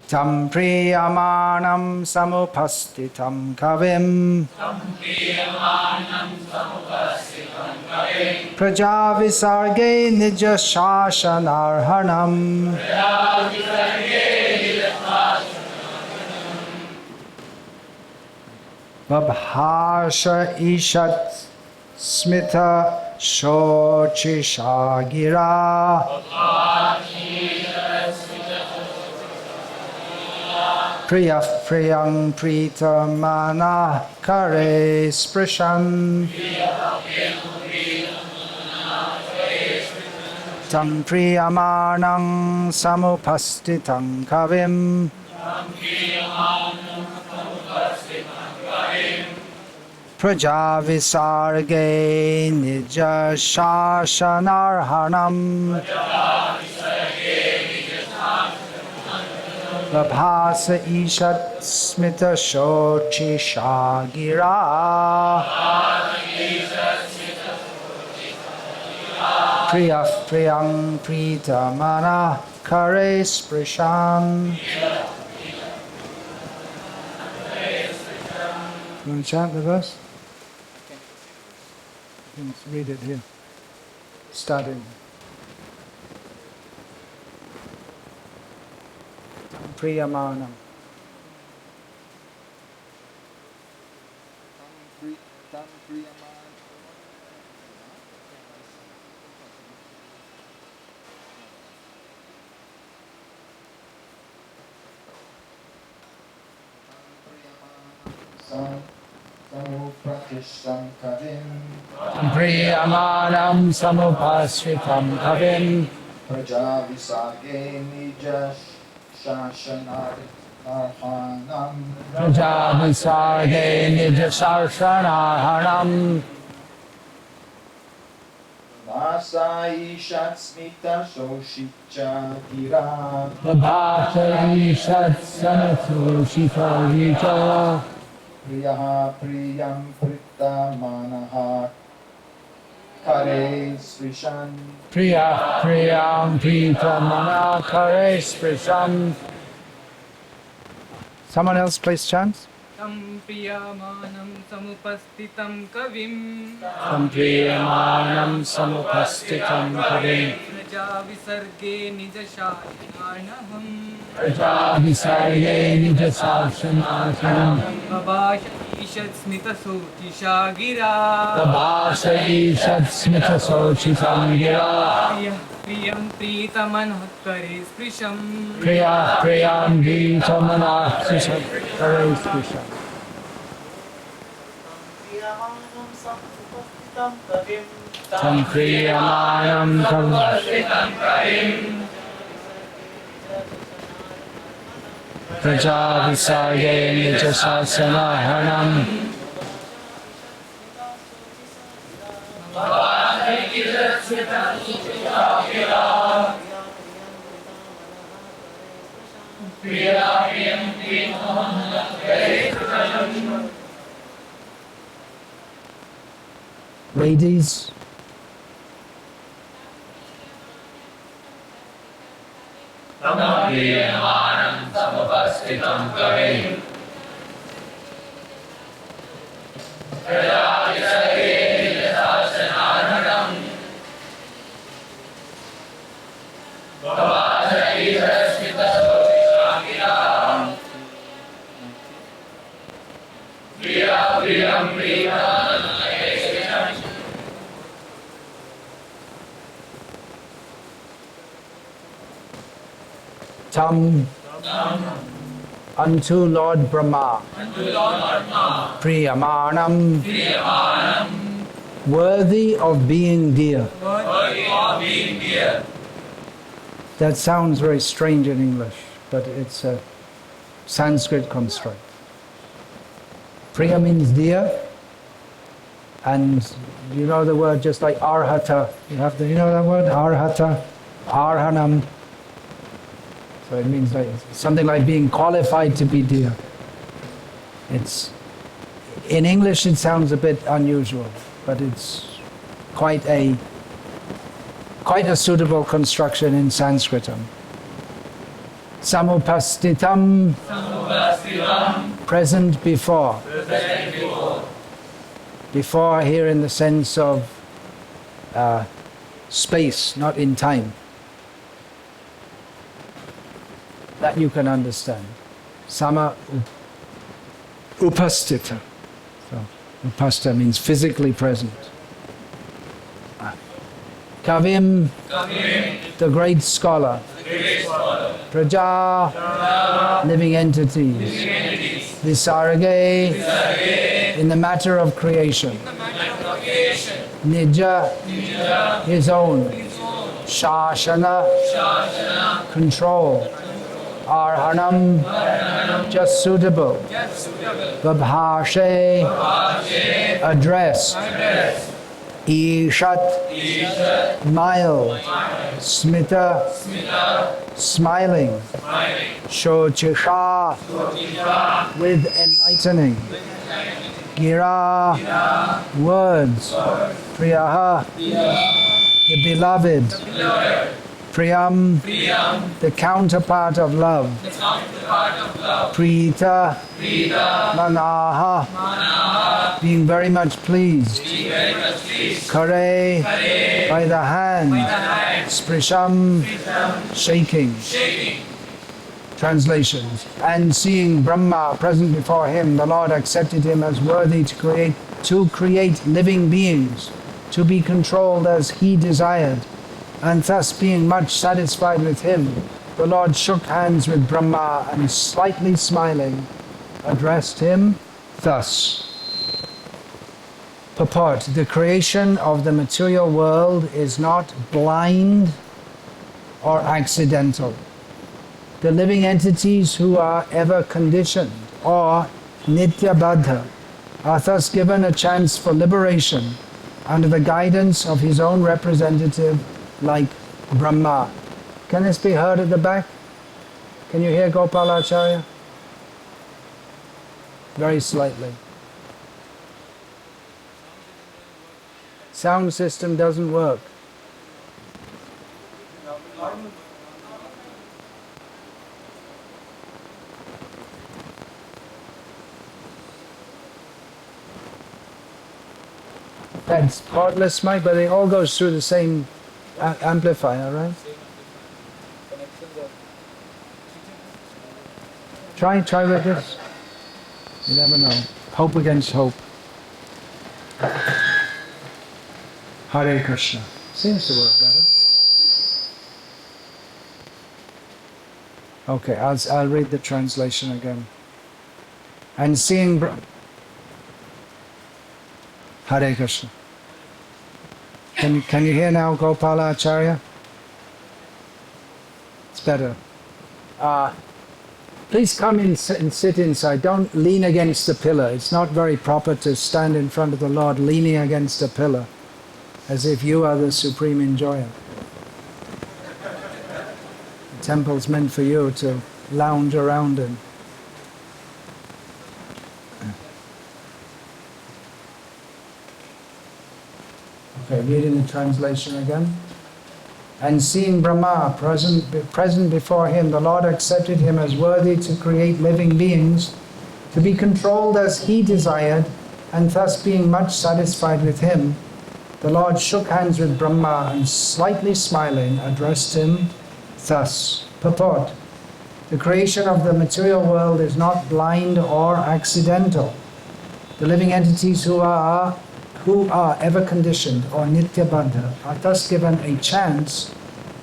Tam priyamanam samupastitam kavim Prajavisarge nija shashanarhanam Vabhasha ishat smita shochishagira Priyah priyang pritamana kare sprishan Tam priyamanang samupastitam kavim Prajavisarge nija shashanarhanam Vabhasa ishat smita shochi shagira Priyah priyang pritamana kare sprishan. You want to chant the verse? Let's read it here. Starting. Priyamanam. Priyamanam samupasritam kavim Prajavisarge nija shashanarhanam Prajavisarge nija shashanarhanam Vasa ishat smita shoshicha gira Vabhasa ishat sanatu shikharita Priyaha priyam pritta manaha kare srishan Priyah priyam pritamana kare sprishan. Someone else please chant. Tam priyamanam samupastitam kavim Tam priyamanam samupastitam kavim Prajavisarge nija shashanarhanam Prajavisarge nija shashanarhanam Vabhasha ishat smita sotishagira Vabhasa ishat smita sochitam gira Priyam pritamanah kare sprisham Priyah priyam pritamana kare sprishan. Tam priyamanam samupastitam kavim Prajavisarge nija shashanarhanam Ladies, Tam unto Lord Brahma, Priyamanam, worthy of being dear. That sounds very strange in English, but it's a Sanskrit construct. Priya means dear, and you know the word just like arhata. You know that word arhata, arhanam. So it means like something like being qualified to be dear. It's in English it sounds a bit unusual, but it's quite a suitable construction in Sanskritam. Samupastitam, present before. Before here in the sense of space, not in time. That you can understand. Sama upastita. So, upastita means physically present. Kavim, the great scholar. Praja, living entities. Visarge, in the matter of creation. Nija, his own. Shashana, control. Arhanam, just suitable. Vabhashe, address. Ishat, mild. Smita, smiling. Shochisha, with enlightening. Gira, words. Priyaha, the beloved. Priyam, the counterpart of love. Prita, manaha, being very much pleased. Kare, by the hand. Sprisham, shaking. Translations. And seeing Brahma present before him, the Lord accepted him as worthy to create living beings, to be controlled as he desired. And thus being much satisfied with him, the Lord shook hands with Brahma and slightly smiling, addressed him thus. Purport: the creation of the material world is not blind or accidental. The living entities who are ever conditioned or nitya-baddha are thus given a chance for liberation under the guidance of his own representative like Brahma. Can this be heard at the back? Can you hear Gopalacharya? Very slightly. Sound system doesn't work. That's cordless mic, but it all goes through the same amplifier, right? Try with this. You never know. Hope against hope. Hare Krishna. Seems to work better. Okay, I'll read the translation again. And seeing Hare Krishna. Can you hear now, Gopalacharya? It's better. Please come in and sit inside. Don't lean against the pillar. It's not very proper to stand in front of the Lord leaning against a pillar, as if you are the supreme enjoyer. The temple's meant for you to lounge around in. Okay, reading the translation again. And seeing Brahma present before him, the Lord accepted him as worthy to create living beings, to be controlled as he desired, and thus being much satisfied with him, the Lord shook hands with Brahma and slightly smiling addressed him thus. Purport: the creation of the material world is not blind or accidental. The living entities who are ever conditioned or nitya-baddha are thus given a chance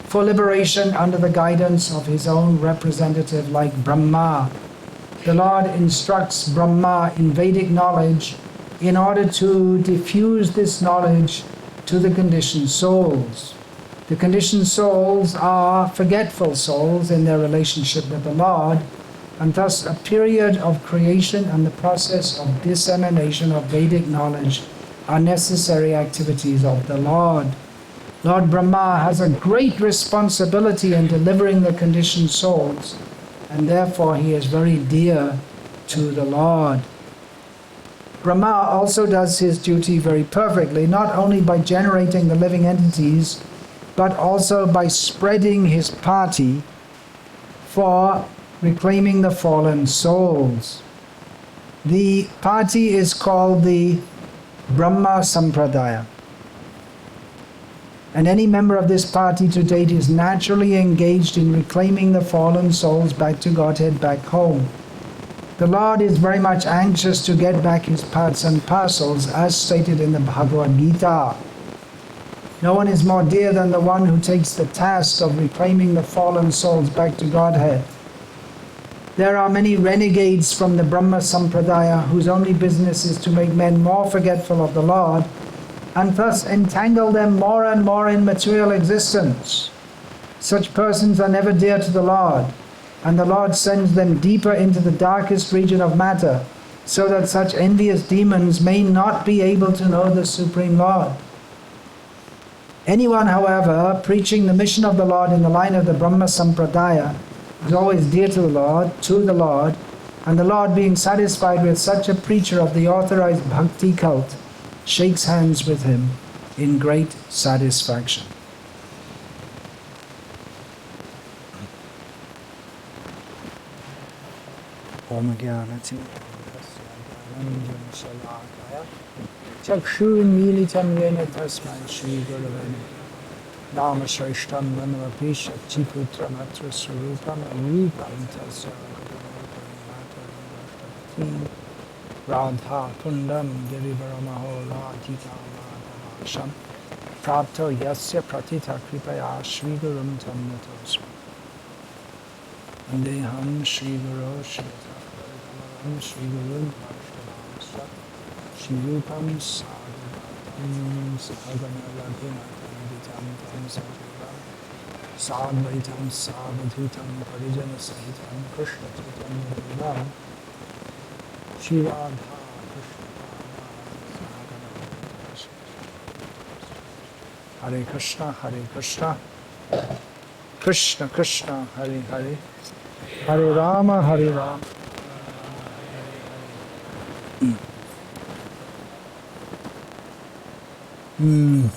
for liberation under the guidance of his own representative like Brahma. The Lord instructs Brahma in Vedic knowledge in order to diffuse this knowledge to the conditioned souls. The conditioned souls are forgetful souls in their relationship with the Lord, and thus a period of creation and the process of dissemination of Vedic knowledge are necessary activities of the Lord. Lord Brahma has a great responsibility in delivering the conditioned souls, and therefore he is very dear to the Lord. Brahma also does his duty very perfectly, not only by generating the living entities, but also by spreading his party for reclaiming the fallen souls. The party is called the Brahma Sampradaya. And any member of this party to date is naturally engaged in reclaiming the fallen souls back to Godhead, back home. The Lord is very much anxious to get back his parts and parcels, as stated in the Bhagavad Gita. No one is more dear than the one who takes the task of reclaiming the fallen souls back to Godhead. There are many renegades from the Brahma Sampradaya whose only business is to make men more forgetful of the Lord and thus entangle them more and more in material existence. Such persons are never dear to the Lord, and the Lord sends them deeper into the darkest region of matter, so that such envious demons may not be able to know the Supreme Lord. Anyone, however, preaching the mission of the Lord in the line of the Brahma Sampradaya is always dear to the Lord, and the Lord, being satisfied with such a preacher of the authorized bhakti cult, shakes hands with him in great satisfaction. Om Jnanati Chakshurmilitam Yena Tasmai Shri Gurave Nama Shreshtam Vanavapisha Chiputram Atra Swarupam Arupam Tasya Radha Kundam Girivaramaho Radhika Madhavasham Prapto Yasya Pratita Kripaya Shri Gurum Tamnatosma Andeham Shri Guru Shritam Shri Guru Vaishnavamsa Shri Rupam Sadhavatam Sahagana Raghunatam Tam Sadhuram Sadvaitam Savadhutam Parijana Sahitam Krishna Chaitanya Shri Radha Krishna Hare Krishna Krishna Krishna Hare Hare Hare Rama Hare Rama In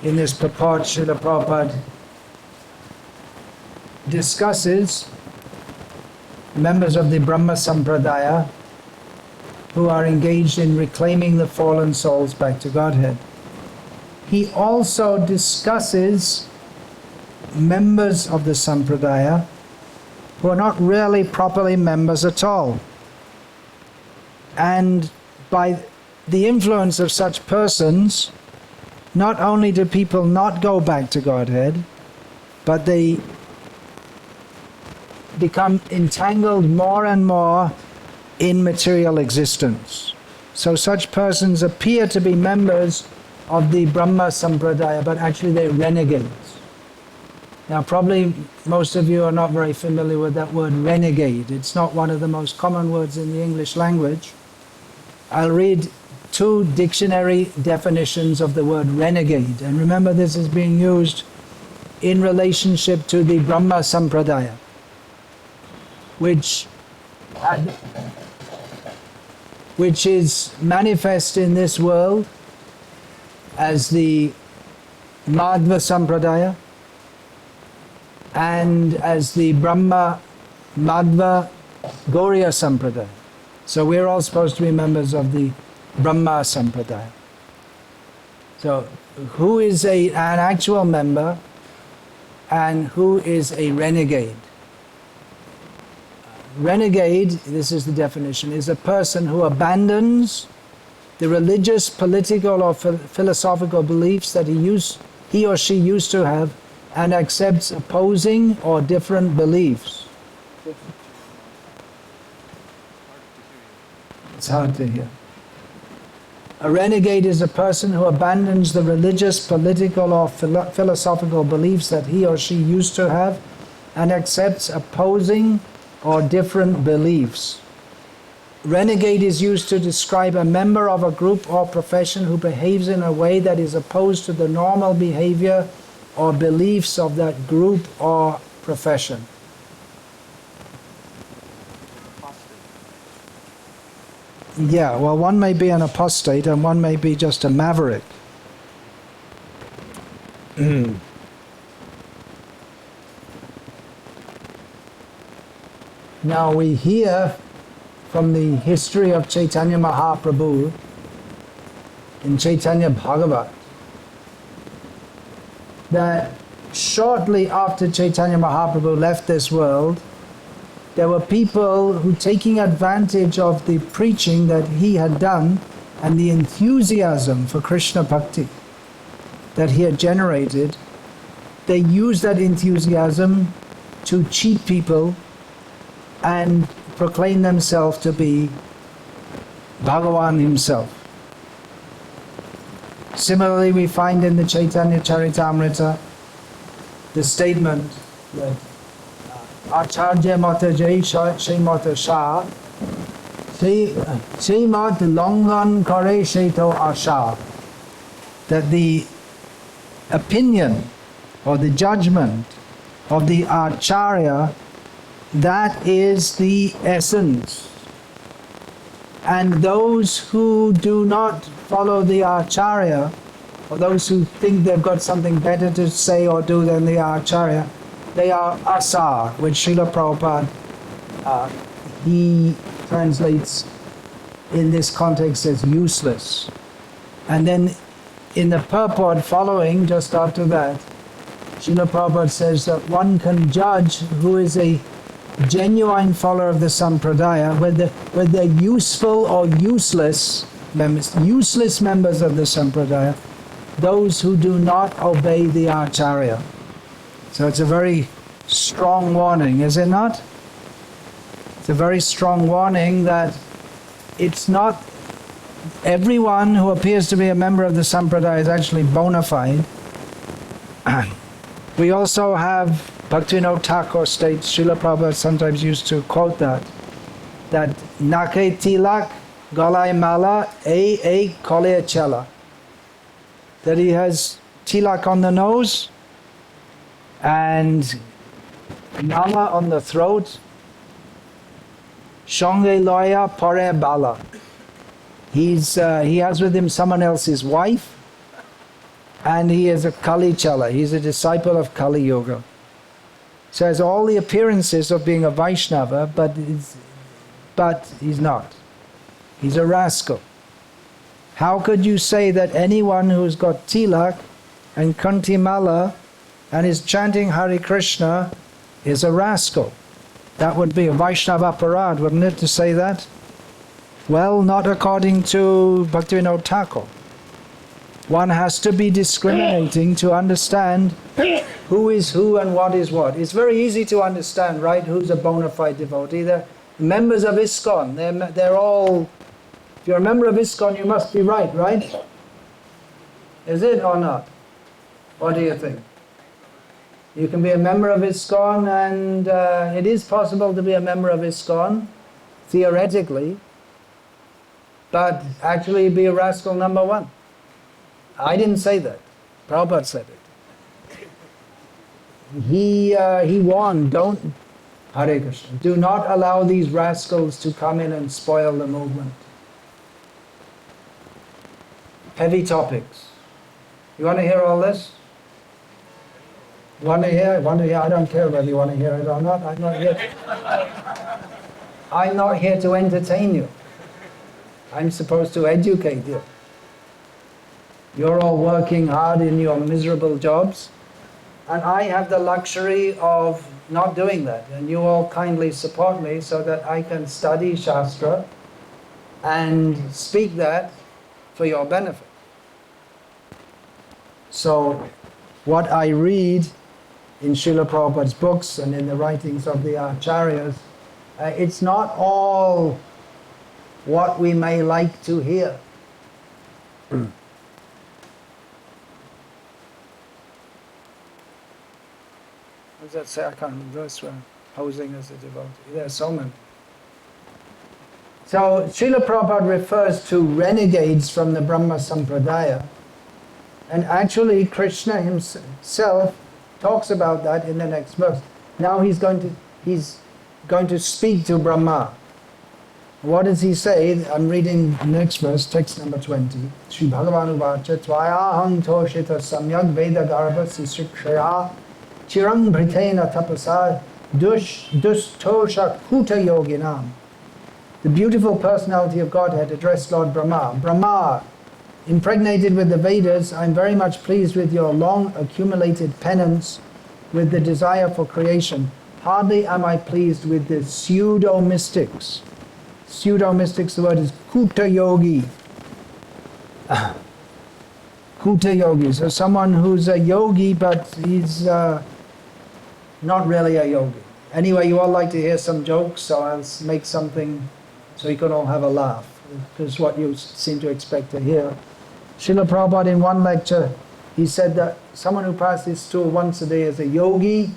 this purport, Srila Prabhupada discusses members of the Brahma Sampradaya who are engaged in reclaiming the fallen souls back to Godhead. He also discusses members of the Sampradaya who are not really properly members at all. And by the influence of such persons, not only do people not go back to Godhead, but they become entangled more and more in material existence. So such persons appear to be members of the Brahma Sampradaya, but actually they're renegades. Now probably most of you are not very familiar with that word renegade. It's not one of the most common words in the English language. I'll read two dictionary definitions of the word renegade. And remember, this is being used in relationship to the Brahma Sampradaya, which is manifest in this world as the Madhva Sampradaya and as the Brahma Madhva Gauriya Sampradaya. So we're all supposed to be members of the Brahma Sampradaya. So who is an actual member and who is a renegade? Renegade, this is the definition, is a person who abandons the religious, political or philosophical beliefs that he or she used to have and accepts opposing or different beliefs. It's hard to hear. A renegade is a person who abandons the religious, political or philosophical beliefs that he or she used to have and accepts opposing or different beliefs. Renegade is used to describe a member of a group or profession who behaves in a way that is opposed to the normal behavior or beliefs of that group or profession. Yeah, well, one may be an apostate and one may be just a maverick. Now we hear from the history of Chaitanya Mahaprabhu in Chaitanya Bhagavat that shortly after Chaitanya Mahaprabhu left this world, there were people who, taking advantage of the preaching that he had done and the enthusiasm for Krishna Bhakti that he had generated, they used that enthusiasm to cheat people and proclaim themselves to be Bhagavan himself. Similarly, we find in the Chaitanya Charitamrita the statement that Acharya Mata Jai Shai Mata Shah Shai Mat Longan Kare Sheto Asha, that the opinion or the judgment of the Acharya, that is the essence. And those who do not follow the Acharya, or those who think they've got something better to say or do than the Acharya, they are asar, which Srila Prabhupada, he translates in this context as useless. And then in the purport following, just after that, Srila Prabhupada says that one can judge who is a genuine follower of the Sampradaya, whether useful or useless members of the Sampradaya, those who do not obey the Acharya. So it's a very strong warning, is it not? It's a very strong warning that it's not everyone who appears to be a member of the Sampradaya is actually bona fide. We also have Bhaktivinoda Thakur states, Srila Prabhupada sometimes used to quote that Nake tilak galai mala a kole chela, that he has tilak on the nose and mala on the throat, shonge loya pare bala. He has with him someone else's wife, and he is a Kali Chala. He's a disciple of Kali Yoga. So has all the appearances of being a Vaishnava, but he's not. He's a rascal. How could you say that anyone who's got tilak and kantimala and is chanting Hare Krishna is a rascal? That would be a Vaishnava parad, wouldn't it, to say that? Well, not according to Bhaktivinoda Thakur. One has to be discriminating to understand who is who and what is what. It's very easy to understand, right, who's a bona fide devotee. They're members of ISKCON. They're all... If you're a member of ISKCON, you must be right? Is it or not? What do you think? You can be a member of ISKCON, and it is possible to be a member of ISKCON, theoretically, but actually be a rascal number one. I didn't say that. Prabhupada said it. He warned, don't, Hare Krishna, do not allow these rascals to come in and spoil the movement. Heavy topics. You want to hear all this? Want to hear? I don't care whether you want to hear it or not. I'm not here to entertain you. I'm supposed to educate you. You're all working hard in your miserable jobs, and I have the luxury of not doing that. And you all kindly support me so that I can study Shastra and speak that for your benefit. So, what I read in Srila Prabhupada's books and in the writings of the Acharyas, it's not all what we may like to hear. What does that say? I can't remember this one. Posing as a devotee. There are so many. So Srila Prabhupada refers to renegades from the Brahma Sampradaya, and actually Krishna himself talks about that in the next verse. Now he's going to speak to Brahma. What does he say? I'm reading the next verse, text number 20. Sri Bhagavan Uvacha Tvayaham Toshita Samyak Veda Garbha Sisrikshaya Chirang Britena Tapasa Dustosha Kuta Yoginam. The beautiful personality of Godhead addressed Lord Brahma. Brahma, impregnated with the Vedas, I'm very much pleased with your long accumulated penance with the desire for creation. Hardly am I pleased with the pseudo-mystics. Pseudo-mystics, the word is Kuta Yogi. Kuta Yogi, so someone who's a yogi but he's not really a yogi. Anyway, you all like to hear some jokes, so I'll make something so you can all have a laugh. This is what you seem to expect to hear. Srila Prabhupada in one lecture, he said that someone who passes stool once a day is a yogi,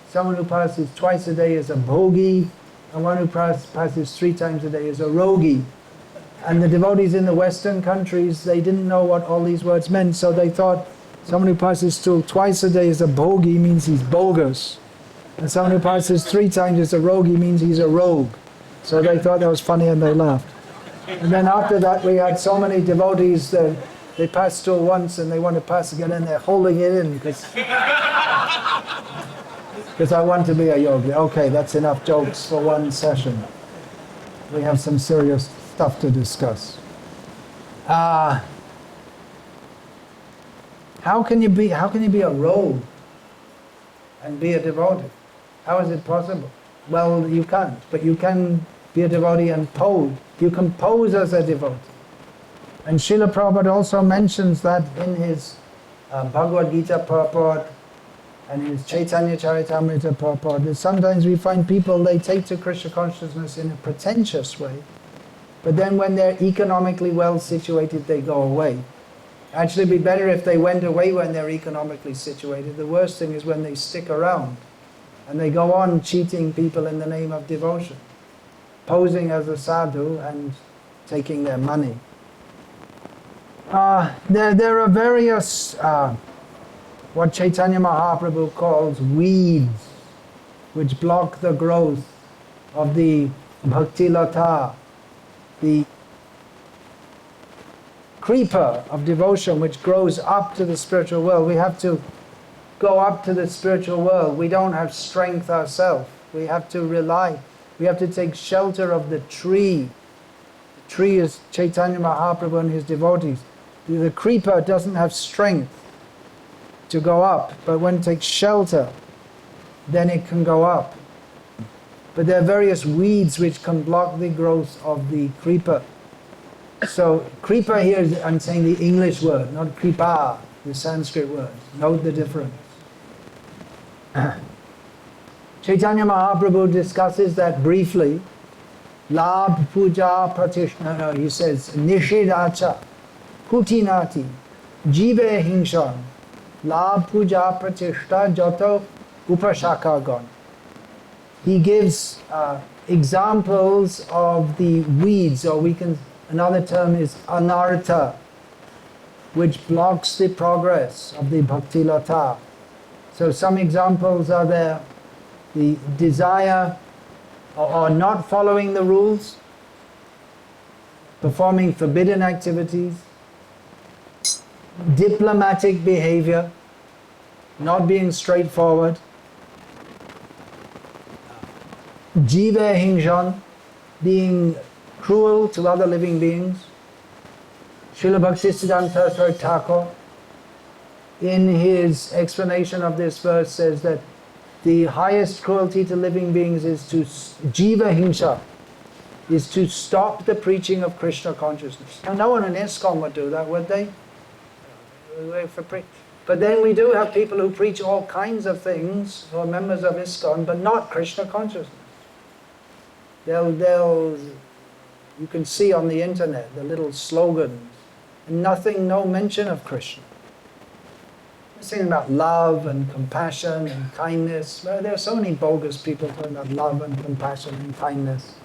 someone who passes twice a day is a bhogi, and one who passes 3 times a day is a rogi. And the devotees in the Western countries, they didn't know what all these words meant, so they thought someone who passes stool twice a day is a bhogi means he's bogus. And someone who passes 3 times as a rogi means he's a rogue. So they thought that was funny and they laughed. And then after that we had so many devotees that they pass stool once and they want to pass again and they're holding it in because I want to be a yogi. Okay, that's enough jokes for one session. We have some serious stuff to discuss. How can you be a rogue and be a devotee? How is it possible? Well, you can't, but you can be a devotee and pose. You can pose as a devotee. And Srila Prabhupada also mentions that in his Bhagavad Gita purport and his Chaitanya Charitamrita purport, that sometimes we find people, they take to Krishna consciousness in a pretentious way, but then when they're economically well situated, they go away. Actually, it'd be better if they went away when they're economically situated. The worst thing is when they stick around and they go on cheating people in the name of devotion, posing as a sadhu and taking their money. There are various, what Chaitanya Mahaprabhu calls weeds, which block the growth of the bhakti lata, the creeper of devotion which grows up to the spiritual world. We have to go up to the spiritual world. We don't have strength ourselves. We have to rely. We have to take shelter of the tree. The tree is Chaitanya Mahaprabhu and his devotees. The creeper doesn't have strength to go up, but when it takes shelter, then it can go up. But there are various weeds which can block the growth of the creeper. So creeper here is, I'm saying the English word, not kripa, the Sanskrit word. Note the difference. Chaitanya Mahaprabhu discusses that briefly. Labh puja pratishna, no, he says, nishidacha, kutinati, jive hingshan, labh puja pratishta jato upashakagon. He gives examples of the weeds, or another term is anartha, which blocks the progress of the bhakti lata. So some examples are there: the desire or not following the rules, performing forbidden activities, diplomatic behavior, not being straightforward, jiva hingshan, being cruel to other living beings. Srila Bhaktisiddhanta Saraswati Thakur, in his explanation of this verse, says that the highest cruelty to living beings is to jiva himsa, is to stop the preaching of Krishna consciousness. Now, no one in ISKCON would do that, would they? But then we do have people who preach all kinds of things, who are members of ISKCON, but not Krishna consciousness. You can see on the internet the little slogans, and no mention of Krishna. They're saying about love and compassion and kindness. Well, there are so many bogus people talking about love and compassion and kindness.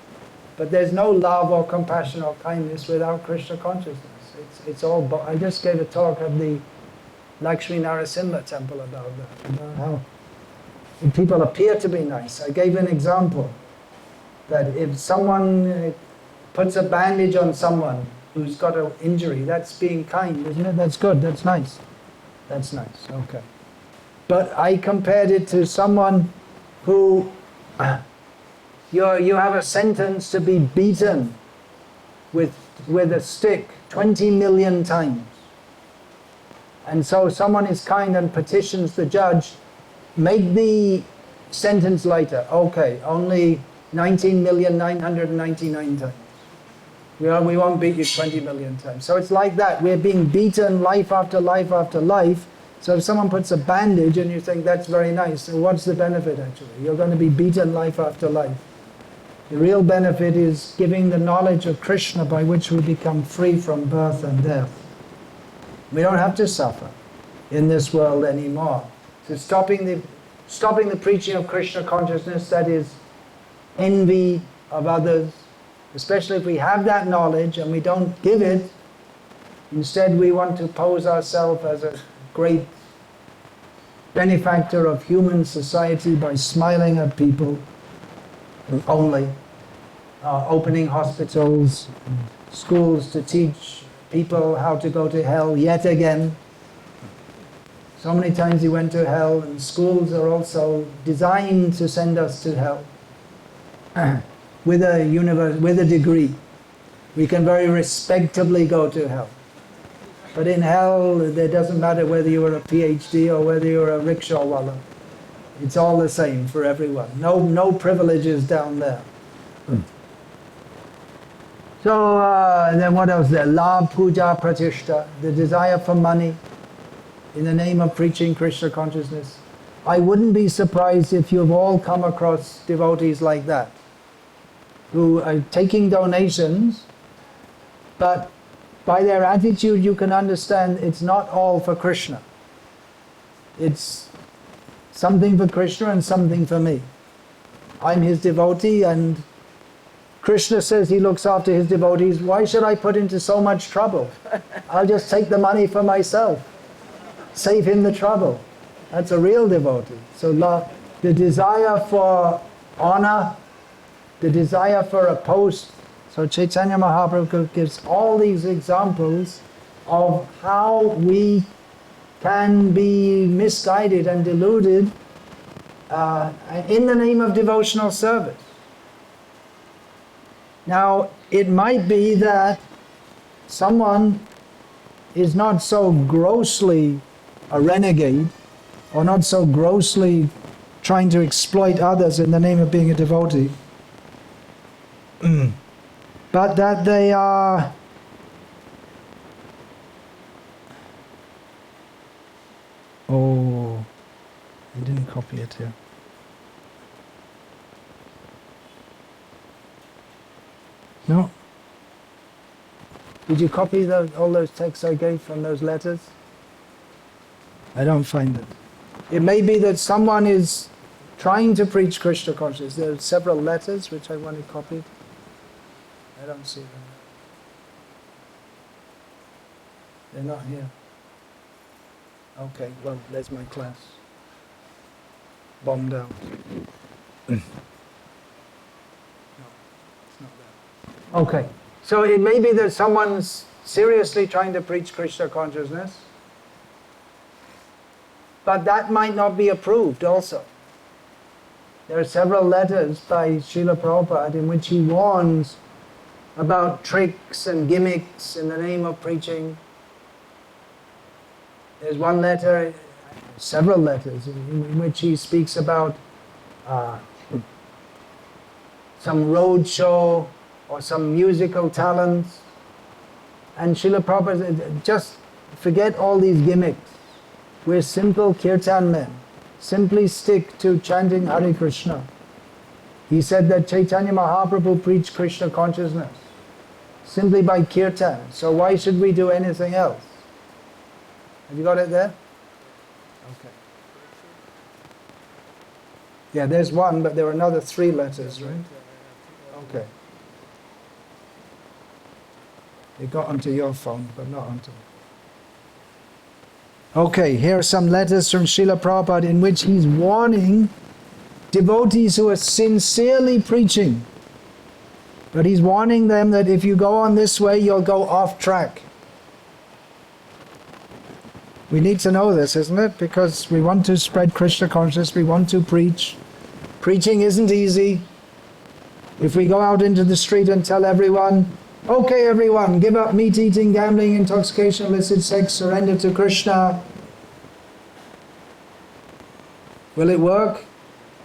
But there's no love or compassion or kindness without Krishna consciousness. It's all. I just gave a talk at the Lakshmi Narasimha temple about that. About how people appear to be nice. I gave an example that if someone puts a bandage on someone who's got an injury, that's being kind, isn't it? That's good. That's nice. That's nice. Okay. But I compared it to someone who You have a sentence to be beaten with a stick 20 million times. And so someone is kind and petitions the judge, make the sentence lighter. Okay, only 19,999 times. We won't beat you 20 million times. So it's like that. We're being beaten life after life after life. So if someone puts a bandage and you think that's very nice, so what's the benefit actually? You're going to be beaten life after life. The real benefit is giving the knowledge of Krishna by which we become free from birth and death. We don't have to suffer in this world anymore. So stopping the preaching of Krishna consciousness, that is envy of others, especially if we have that knowledge and we don't give it, instead we want to pose ourselves as a great benefactor of human society by smiling at people only, opening hospitals, schools to teach people how to go to hell yet again. So many times he went to hell, and schools are also designed to send us to hell. With a degree, we can very respectably go to hell. But in hell, it doesn't matter whether you are a PhD or whether you're a rickshawwala. It's all the same for everyone. No privileges down there. So then what else there? Labh, puja, pratishta, the desire for money in the name of preaching Krishna consciousness. I wouldn't be surprised if you've all come across devotees like that, who are taking donations, but by their attitude you can understand it's not all for Krishna. It's something for Krishna and something for me. I'm his devotee and Krishna says he looks after his devotees. Why should I put into so much trouble? I'll just take the money for myself. Save him the trouble. That's a real devotee. So the desire for honor, the desire for a post. So Chaitanya Mahaprabhu gives all these examples of how we can be misguided and deluded in the name of devotional service. Now, it might be that someone is not so grossly a renegade, or not so grossly trying to exploit others in the name of being a devotee, but that they are oh, I didn't copy it here. No? Did you copy all those texts I gave from those letters? I don't find it. It may be that someone is trying to preach Krishna consciousness. There are several letters which I wanted copied. I don't see them. They're not here. Okay, well, there's my class. Bombed out. No, it's not there. Okay, so it may be that someone's seriously trying to preach Krishna consciousness, but that might not be approved also. There are several letters by Srila Prabhupada in which he warns about tricks and gimmicks in the name of preaching. There's one letter, several letters, in which he speaks about some road show or some musical talents. And Srila Prabhupada said, just forget all these gimmicks. We're simple kirtan men. Simply stick to chanting Hare Krishna. He said that Chaitanya Mahaprabhu preached Krishna consciousness simply by kirtan. So why should we do anything else? Have you got it there? Okay. Yeah, there's one, but there are another 3 letters, right? Okay. It got onto your phone, but not onto me. Okay, here are some letters from Srila Prabhupada in which he's warning devotees who are sincerely preaching. But he's warning them that if you go on this way, you'll go off track. We need to know this, isn't it? Because we want to spread Krishna consciousness, we want to preach Preaching isn't easy. If we go out into the street and tell everyone, okay everyone, give up meat eating, gambling, intoxication, illicit sex, surrender to Krishna. Will it work?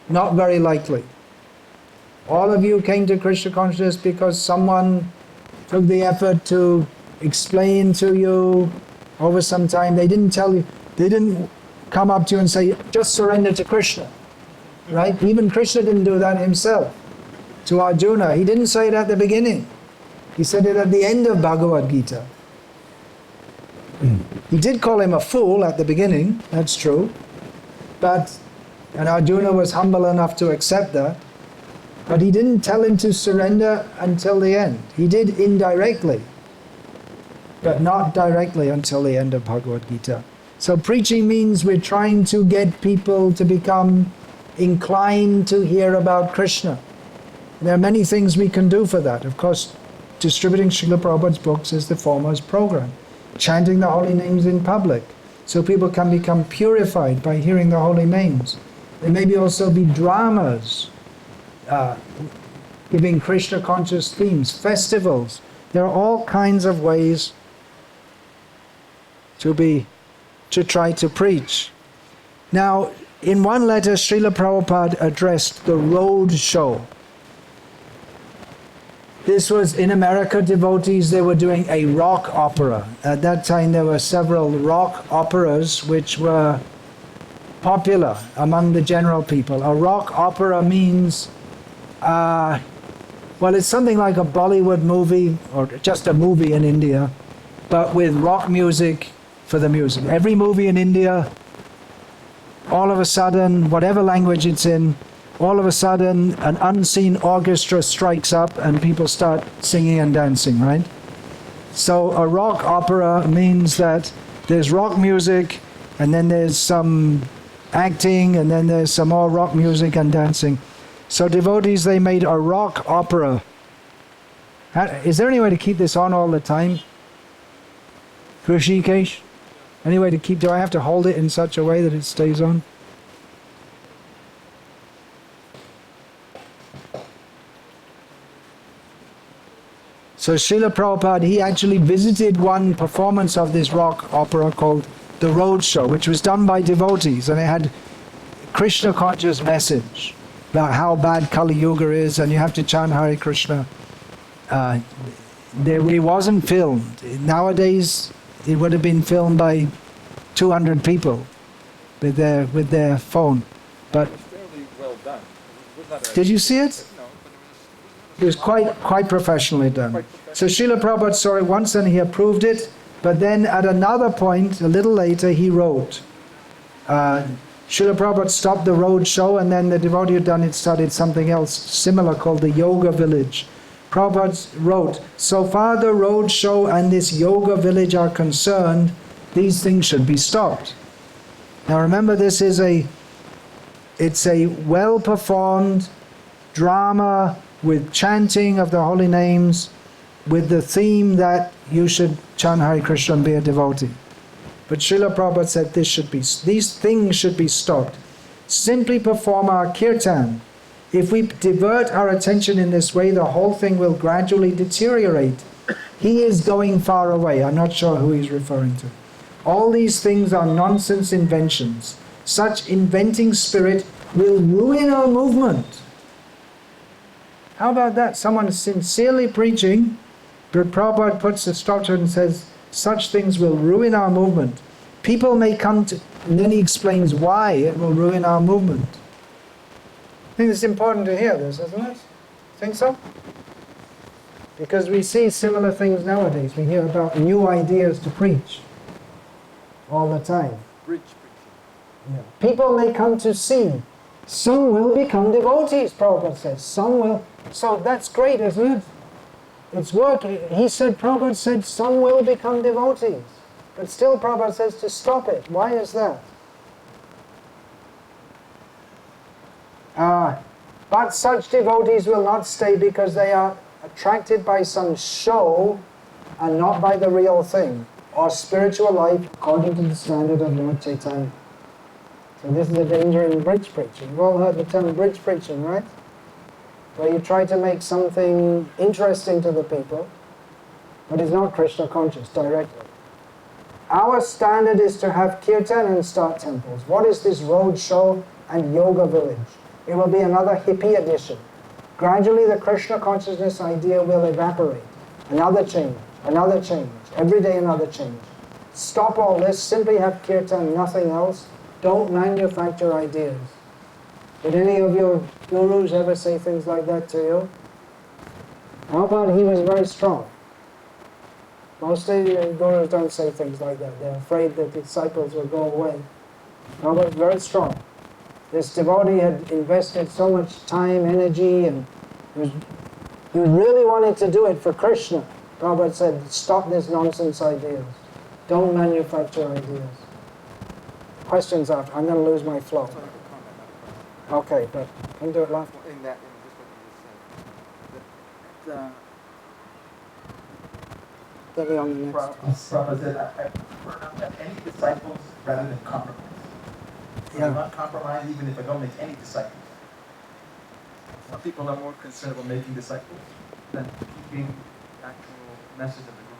Not very likely. All of you came to Krishna consciousness because someone took the effort to explain to you over some time. They didn't tell you, they didn't come up to you and say, just surrender to Krishna. Right? Even Krishna didn't do that himself. To Arjuna, he didn't say it at the beginning. He said it at the end of Bhagavad Gita. He did call him a fool at the beginning, that's true. And Arjuna was humble enough to accept that. But he didn't tell him to surrender until the end. He did indirectly, but not directly until the end of Bhagavad Gita. So preaching means we're trying to get people to become inclined to hear about Krishna. There are many things we can do for that. Of course, distributing Srila Prabhupada's books is the foremost program. Chanting the holy names in public, so people can become purified by hearing the holy names. There may also be dramas, giving Krishna conscious themes, festivals. There are all kinds of ways to try to preach. Now, in one letter, Srila Prabhupada addressed the road show. This was in America, devotees, they were doing a rock opera. At that time there were several rock operas which were popular among the general people. A rock opera means, well, it's something like a Bollywood movie or just a movie in India, but with rock music for the music. Every movie in India, all of a sudden, whatever language it's in, all of a sudden an unseen orchestra strikes up and people start singing and dancing, right? So a rock opera means that there's rock music and then there's some acting and then there's some more rock music and dancing. So devotees, they made a rock opera. Is there any way to keep this on all the time? Hrishikesh? Any way to keep, do I have to hold it in such a way that it stays on? So Srila Prabhupada, he actually visited one performance of this rock opera called The Road Show, which was done by devotees, and it had Krishna conscious message about how bad Kali Yuga is, and you have to chant Hare Krishna. It wasn't filmed. Nowadays, it would have been filmed by 200 people with their phone. But Fairly well done. did you see it? It was quite professionally done. So Srila Prabhupada saw it once and he approved it, but then at another point, a little later, he wrote. Srila Prabhupada stopped the road show and then the devotee who had done it started something else similar called the Yoga Village. Prabhupada wrote, so far the road show and this Yoga Village are concerned, these things should be stopped. Now remember, it's a well-performed drama with chanting of the holy names, with the theme that you should chant Hare Krishna and be a devotee. But Srila Prabhupada said these things should be stopped. Simply perform our kirtan. If we divert our attention in this way, the whole thing will gradually deteriorate. He is going far away. I'm not sure who he's referring to. All these things are nonsense inventions. Such inventing spirit will ruin our movement. How about that? Someone is sincerely preaching, but Prabhupada puts a stop to it and says, such things will ruin our movement. People may come to, and then he explains why it will ruin our movement. I think it's important to hear this, isn't it? Think so? Because we see similar things nowadays. We hear about new ideas to preach all the time. Bridge preaching. Yeah. People may come to see. Some will become devotees, Prabhupada says. Some will. So that's great, isn't it? It's working. Prabhupada said some will become devotees. But still Prabhupada says to stop it. Why is that? But such devotees will not stay because they are attracted by some show and not by the real thing, or spiritual life according to the standard of Lord Chaitanya. So this is a danger in bridge preaching. You've all heard the term bridge preaching, right? Where you try to make something interesting to the people, but it's not Krishna conscious directly. Our standard is to have kirtan and start temples. What is this road show and yoga village? It will be another hippie edition. Gradually the Krishna consciousness idea will evaporate. Another change, every day another change. Stop all this, simply have kirtan, nothing else. Don't manufacture ideas. Did any of your gurus ever say things like that to you? How about he was very strong? Mostly gurus don't say things like that. They're afraid that the disciples will go away. Prabhupada was very strong. This devotee had invested so much time, energy, and he really wanted to do it for Krishna. Prabhupada said, stop this nonsense ideas. Don't manufacture ideas. Questions after. I'm going to lose my flow. Okay, but can you do it last? In that, in just what you just said. Get me on the next. Prabhupada said, I prefer not to have any disciples rather than compromise. Yeah. I not compromise even if I don't make any disciples. Some people are more concerned about making disciples than keeping the actual message of the Guru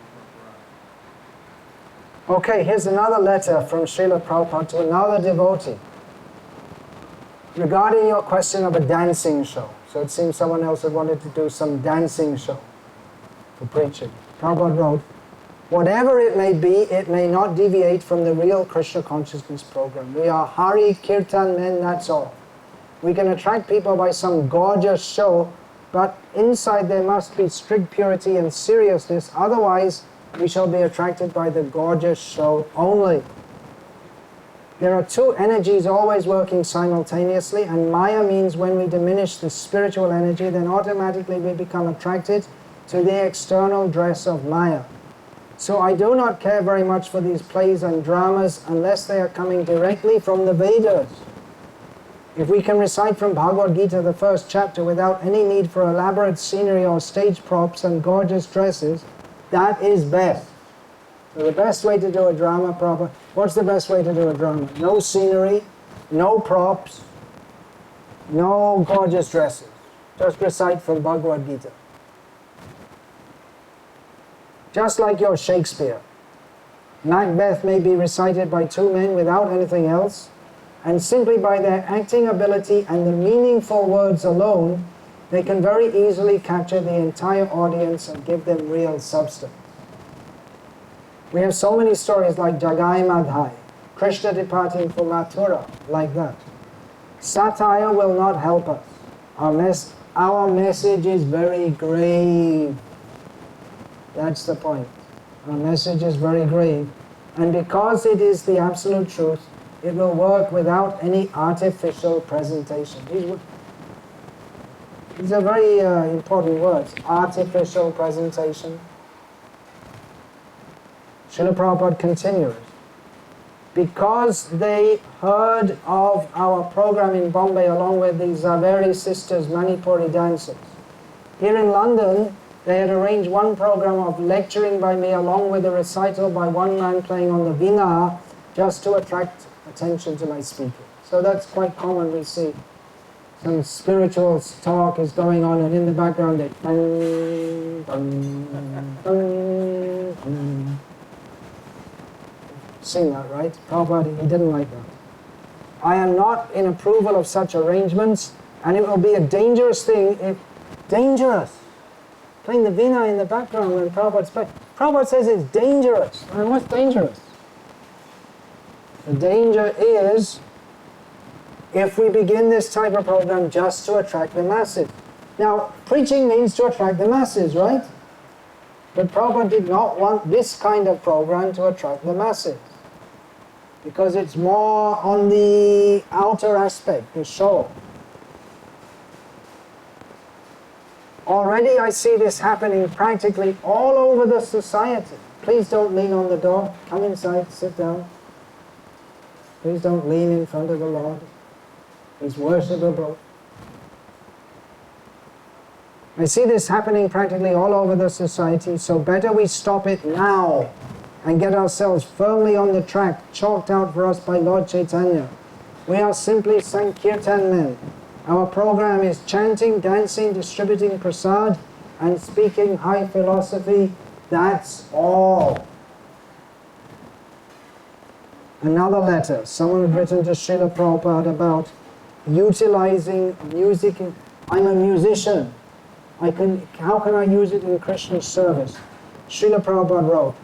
Parampara. Okay, here's another letter from Srila Prabhupada to another devotee regarding your question of a dancing show. So it seems someone else had wanted to do some dancing show for preaching. Prabhupada wrote, whatever it may be, it may not deviate from the real Krishna consciousness program. We are Hari Kirtan men, that's all. We can attract people by some gorgeous show, but inside there must be strict purity and seriousness, otherwise we shall be attracted by the gorgeous show only. There are two energies always working simultaneously, and Maya means when we diminish the spiritual energy, then automatically we become attracted to the external dress of Maya. So I do not care very much for these plays and dramas unless they are coming directly from the Vedas. If we can recite from Bhagavad Gita the first chapter without any need for elaborate scenery or stage props and gorgeous dresses, that is best. So the best way to do a drama proper, what's the best way to do a drama? No scenery, no props, no gorgeous dresses. Just recite from Bhagavad Gita. Just like your Shakespeare. Macbeth may be recited by two men without anything else, and simply by their acting ability and the meaningful words alone, they can very easily capture the entire audience and give them real substance. We have so many stories like Jagai Madhai, Krishna departing for Mathura, like that. Satire will not help us unless our message is very grave. That's the point. Our message is very grave. And because it is the absolute truth, it will work without any artificial presentation. These are very important words. Artificial presentation. Srila Prabhupada continues. Because they heard of our program in Bombay along with the Zaveri sisters, Manipuri dancers. Here in London, they had arranged one program of lecturing by me along with a recital by one man playing on the veena just to attract attention to my speaking. So that's quite common. We see some spiritual talk is going on and in the background they dun, dun, dun, dun. Sing that, right? Prabhupada, he didn't like that. I am not in approval of such arrangements, and it will be a dangerous thing if... Dangerous! Playing the veena in the background when Prabhupada's playing. Prabhupada says it's dangerous. And what's dangerous? The danger is if we begin this type of program just to attract the masses. Now, preaching means to attract the masses, right? But Prabhupada did not want this kind of program to attract the masses, because it's more on the outer aspect, the show. Already I see this happening practically all over the society. Please don't lean on the door. Come inside, sit down. Please don't lean in front of the Lord. He's worshipable. I see this happening practically all over the society, so better we stop it now and get ourselves firmly on the track chalked out for us by Lord Chaitanya. We are simply Sankirtan men. Our program is chanting, dancing, distributing prasad, and speaking high philosophy. That's all. Another letter. Someone had written to Srila Prabhupada about utilizing music. I'm a musician. How can I use it in Krishna's service? Srila Prabhupada wrote,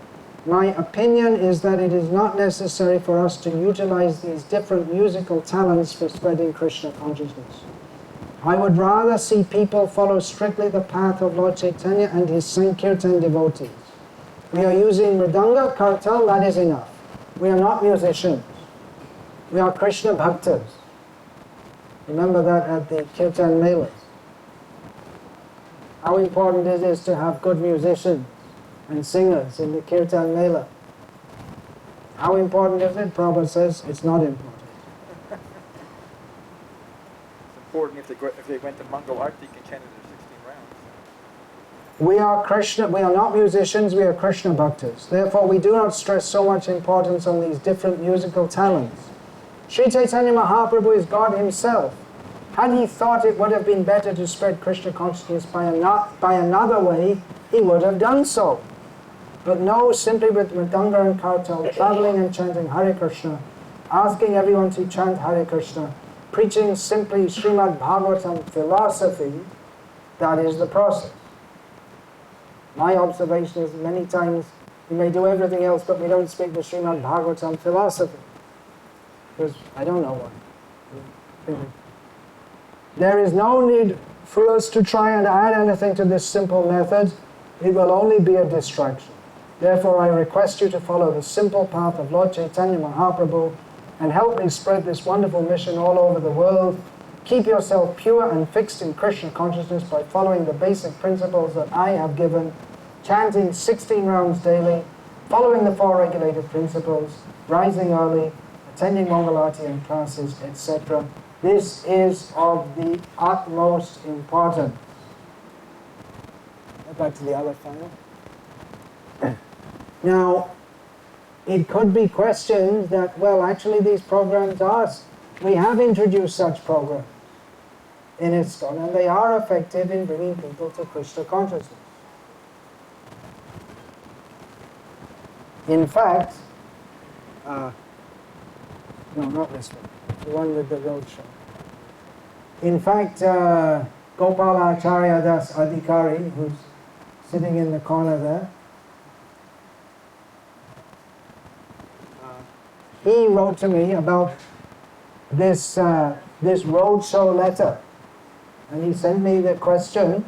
my opinion is that it is not necessary for us to utilize these different musical talents for spreading Krishna consciousness. I would rather see people follow strictly the path of Lord Chaitanya and his Sankirtan devotees. We are using Mridanga, Kartal, that is enough. We are not musicians. We are Krishna Bhaktas. Remember that at the Kirtan Melas. How important it is to have good musicians and singers in the Kirtan Mela. How important is it? Prabhupada says it's not important. It's important if they went to Mangal Arti and chanted their 16 rounds. We are Krishna, we are not musicians, we are Krishna Bhaktas. Therefore we do not stress so much importance on these different musical talents. Sri Chaitanya Mahaprabhu is God himself. Had he thought it would have been better to spread Krishna consciousness by another way, he would have done so. But no, simply with Mridanga and Kartal, traveling and chanting Hare Krishna, asking everyone to chant Hare Krishna, preaching simply Srimad Bhagavatam philosophy, that is the process. My observation is many times we may do everything else, but we don't speak the Srimad Bhagavatam philosophy. Because I don't know why. There is no need for us to try and add anything to this simple method. It will only be a distraction. Therefore, I request you to follow the simple path of Lord Chaitanya Mahaprabhu and help me spread this wonderful mission all over the world. Keep yourself pure and fixed in Krishna consciousness by following the basic principles that I have given, chanting 16 rounds daily, following the 4 regulated principles, rising early, attending Mangalarti and classes, etc. This is of the utmost importance. Go back to the other file. Now, it could be questioned that, well, actually these programs we have introduced such programs in ISKCON, and they are effective in bringing people to Krishna consciousness. In fact, no, not this one, the one with the roadshow. In fact, Gopala Acharya Das Adhikari, who's sitting in the corner there, he wrote to me about this roadshow letter, and he sent me the question,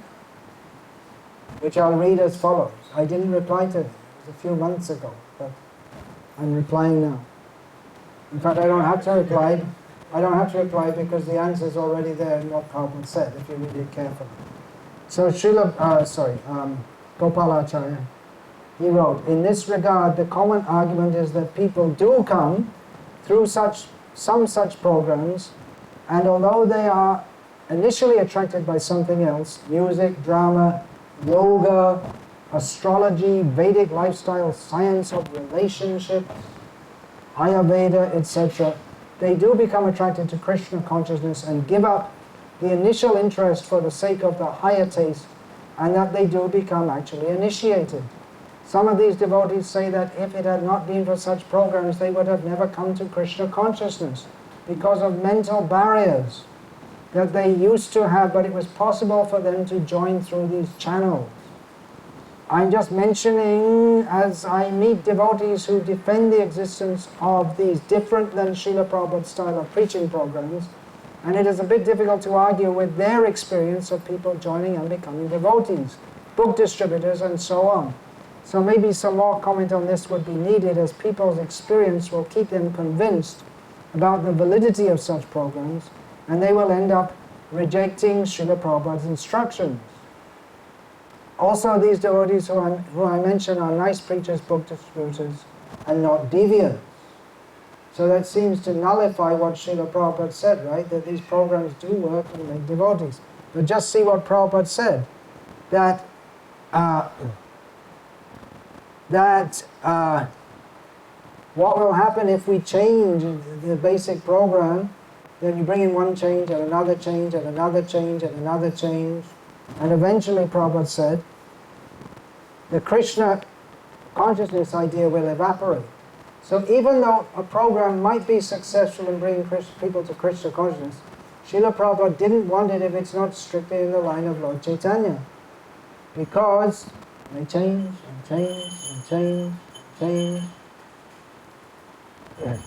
which I'll read as follows. I didn't reply to it. It was a few months ago, but I'm replying now. In fact, I don't have to reply. I don't have to reply because the answer is already there in what Prabhupada said, if you read it carefully. So Gopalacharya, he wrote, in this regard, the common argument is that people do come through some such programs, and although they are initially attracted by something else, music, drama, yoga, astrology, Vedic lifestyle, science of relationships, Ayurveda, etc., they do become attracted to Krishna consciousness and give up the initial interest for the sake of the higher taste, and that they do become actually initiated. Some of these devotees say that if it had not been for such programs, they would have never come to Krishna consciousness because of mental barriers that they used to have, but it was possible for them to join through these channels. I'm just mentioning, as I meet devotees who defend the existence of these different than Srila Prabhupada's style of preaching programs, and it is a bit difficult to argue with their experience of people joining and becoming devotees, book distributors, and so on. So maybe some more comment on this would be needed, as people's experience will keep them convinced about the validity of such programs, and they will end up rejecting Srila Prabhupada's instructions. Also, these devotees who I mentioned are nice preachers, book distributors, and not deviants. So that seems to nullify what Srila Prabhupada said, right? That these programs do work and make devotees. But just see what Prabhupada said, that what will happen if we change the basic program then you bring in one change and another change and another change and another change. And eventually Prabhupada said, the Krishna consciousness idea will evaporate. So even though a program might be successful in bringing people to Krishna consciousness, Srila Prabhupada didn't want it if it's not strictly in the line of Lord Chaitanya. Because they change and change and change and change. Yeah.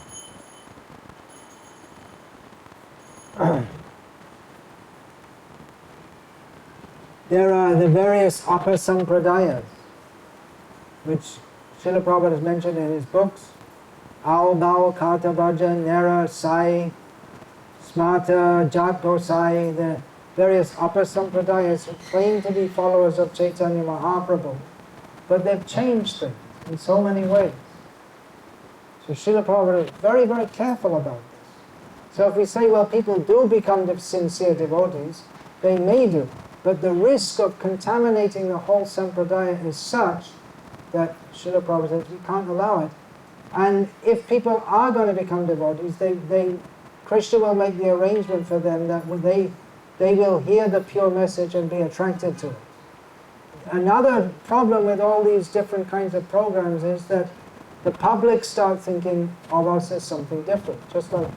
There are the various upper sampradayas, which Srila Prabhupada has mentioned in his books. Ao, Bao, Kata, Bhaja, Nera, Sai, Smarta, Jat Gosai, the various upper sampradayas who claim to be followers of Chaitanya Mahaprabhu. But they've changed things in so many ways. So Srila Prabhupada is very, very careful about this. So if we say, well, people do become sincere devotees, they may do. But the risk of contaminating the whole sampradaya is such that Srila Prabhupada says we can't allow it. And if people are going to become devotees, Krishna will make the arrangement for them that they will hear the pure message and be attracted to it. Another problem with all these different kinds of programs is that the public start thinking of us as something different. Just like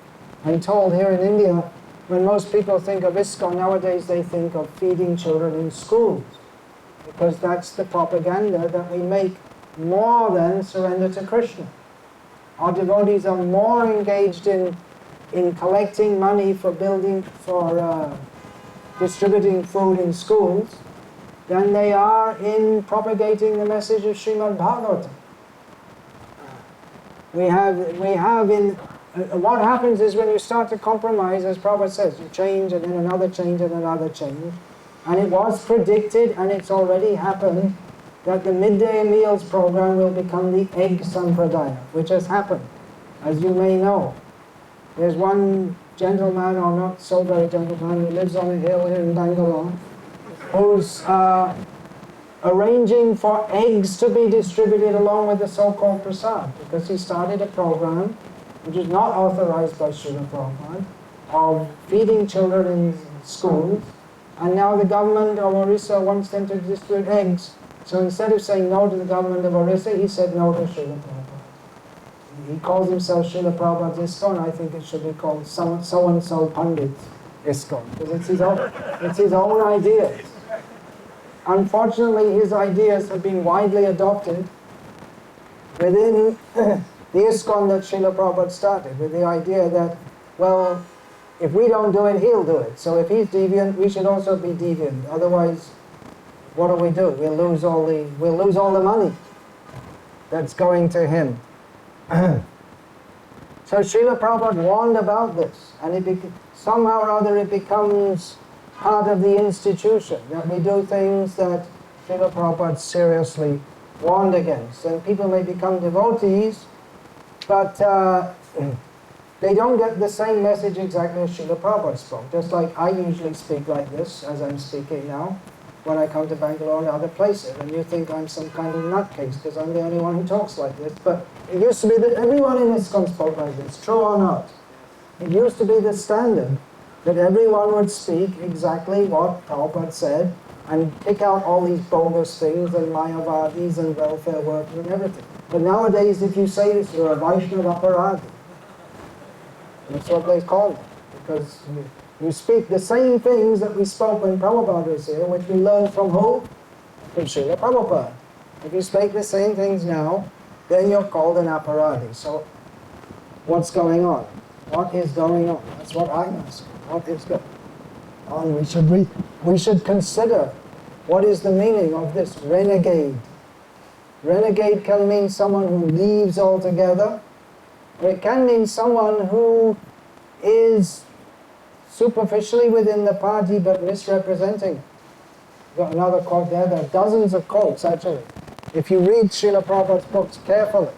I'm told here in India, when most people think of ISKCON nowadays, they think of feeding children in schools, because that's the propaganda that we make more than surrender to Krishna. Our devotees are more engaged in collecting money for distributing food in schools than they are in propagating the message of Srimad Bhagavatam. What happens is when you start to compromise, as Prabhupada says, you change and then another change and another change. And it was predicted, and it's already happened, that the midday meals program will become the egg sampradaya, which has happened, as you may know. There's one gentleman, or not so very gentleman, who lives on a hill here in Bangalore, who's arranging for eggs to be distributed along with the so-called prasad, because he started a program which is not authorized by Srila Prabhupada, of feeding children in schools, and now the government of Orissa wants them to distribute eggs. So instead of saying no to the government of Orissa, he said no to Srila Prabhupada. He calls himself Srila Prabhupada's ISKCON. I think it should be called so-and-so Pandit ISKCON, because it's his own ideas. Unfortunately, his ideas have been widely adopted within the ISKCON that Srila Prabhupada started, with the idea that, well, if we don't do it, he'll do it. So if he's deviant, we should also be deviant. Otherwise, what do? We'll lose all the money that's going to him. So Srila Prabhupada warned about this, and somehow or other it becomes part of the institution, that we do things that Srila Prabhupada seriously warned against. And people may become devotees, but they don't get the same message exactly as Srila Prabhupada spoke. Just like I usually speak like this, as I'm speaking now, when I come to Bangalore and other places, and you think I'm some kind of nutcase because I'm the only one who talks like this. But it used to be that everyone in ISKCON spoke like this, true or not. It used to be the standard that everyone would speak exactly what Prabhupada said and pick out all these bogus things and Mayavadis and welfare workers and everything. But nowadays, if you say this, you're a Vaishnava Aparadi. That's what they call it, because you speak the same things that we spoke when Prabhupada was here, which we learned from who? From Srila Prabhupada. If you speak the same things now, then you're called an aparadi. So, what's going on? What is going on? That's what I'm asking. What is going on? We should consider what is the meaning of this renegade. Renegade can mean someone who leaves altogether, or it can mean someone who is superficially within the party but misrepresenting. Got another quote there. There are dozens of quotes actually. If you read Srila Prabhupada's books carefully,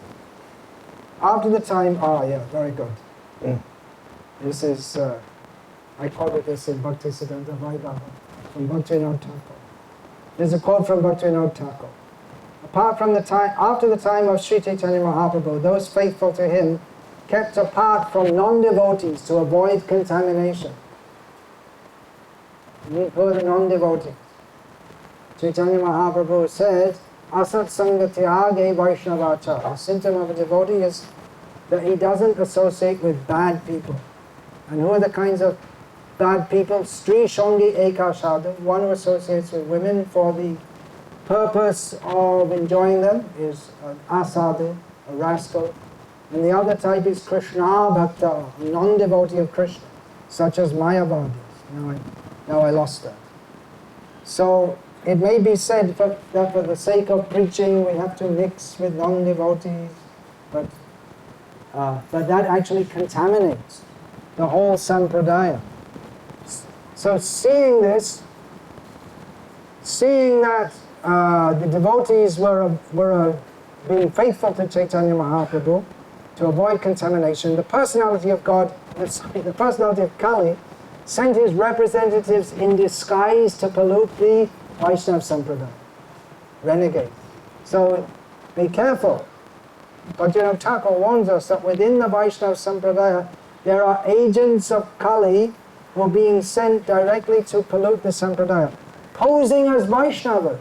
after the time, very good. This is, I quoted this in Bhaktisiddhanta Vaibhava from Bhaktivinoda Thakur. There's a quote from Bhaktivinoda Thakur. Apart from the time, after the time of Sri Chaitanya Mahaprabhu, those faithful to him kept apart from non-devotees to avoid contamination. Who are the non-devotees? Chaitanya Mahaprabhu said, Asat Sangatyage Vaishnavacha. The symptom of a devotee is that he doesn't associate with bad people. And who are the kinds of bad people? Stri Shongi Eka Sadhu, one who associates with women for the purpose of enjoying them, is an asadhu, a rascal. And the other type is Krishna Bhakta, a non-devotee of Krishna, such as Mayavadis. Now I lost that. So it may be said that for the sake of preaching we have to mix with non-devotees, but that actually contaminates the whole sampradaya. So seeing this, seeing that the devotees were being faithful to Chaitanya Mahaprabhu to avoid contamination, the personality of God, the personality of Kali, sent his representatives in disguise to pollute the Vaishnava Sampradaya, renegades. So be careful. But Thakur warns us that within the Vaishnava Sampradaya there are agents of Kali who are being sent directly to pollute the Sampradaya, posing as Vaishnavas.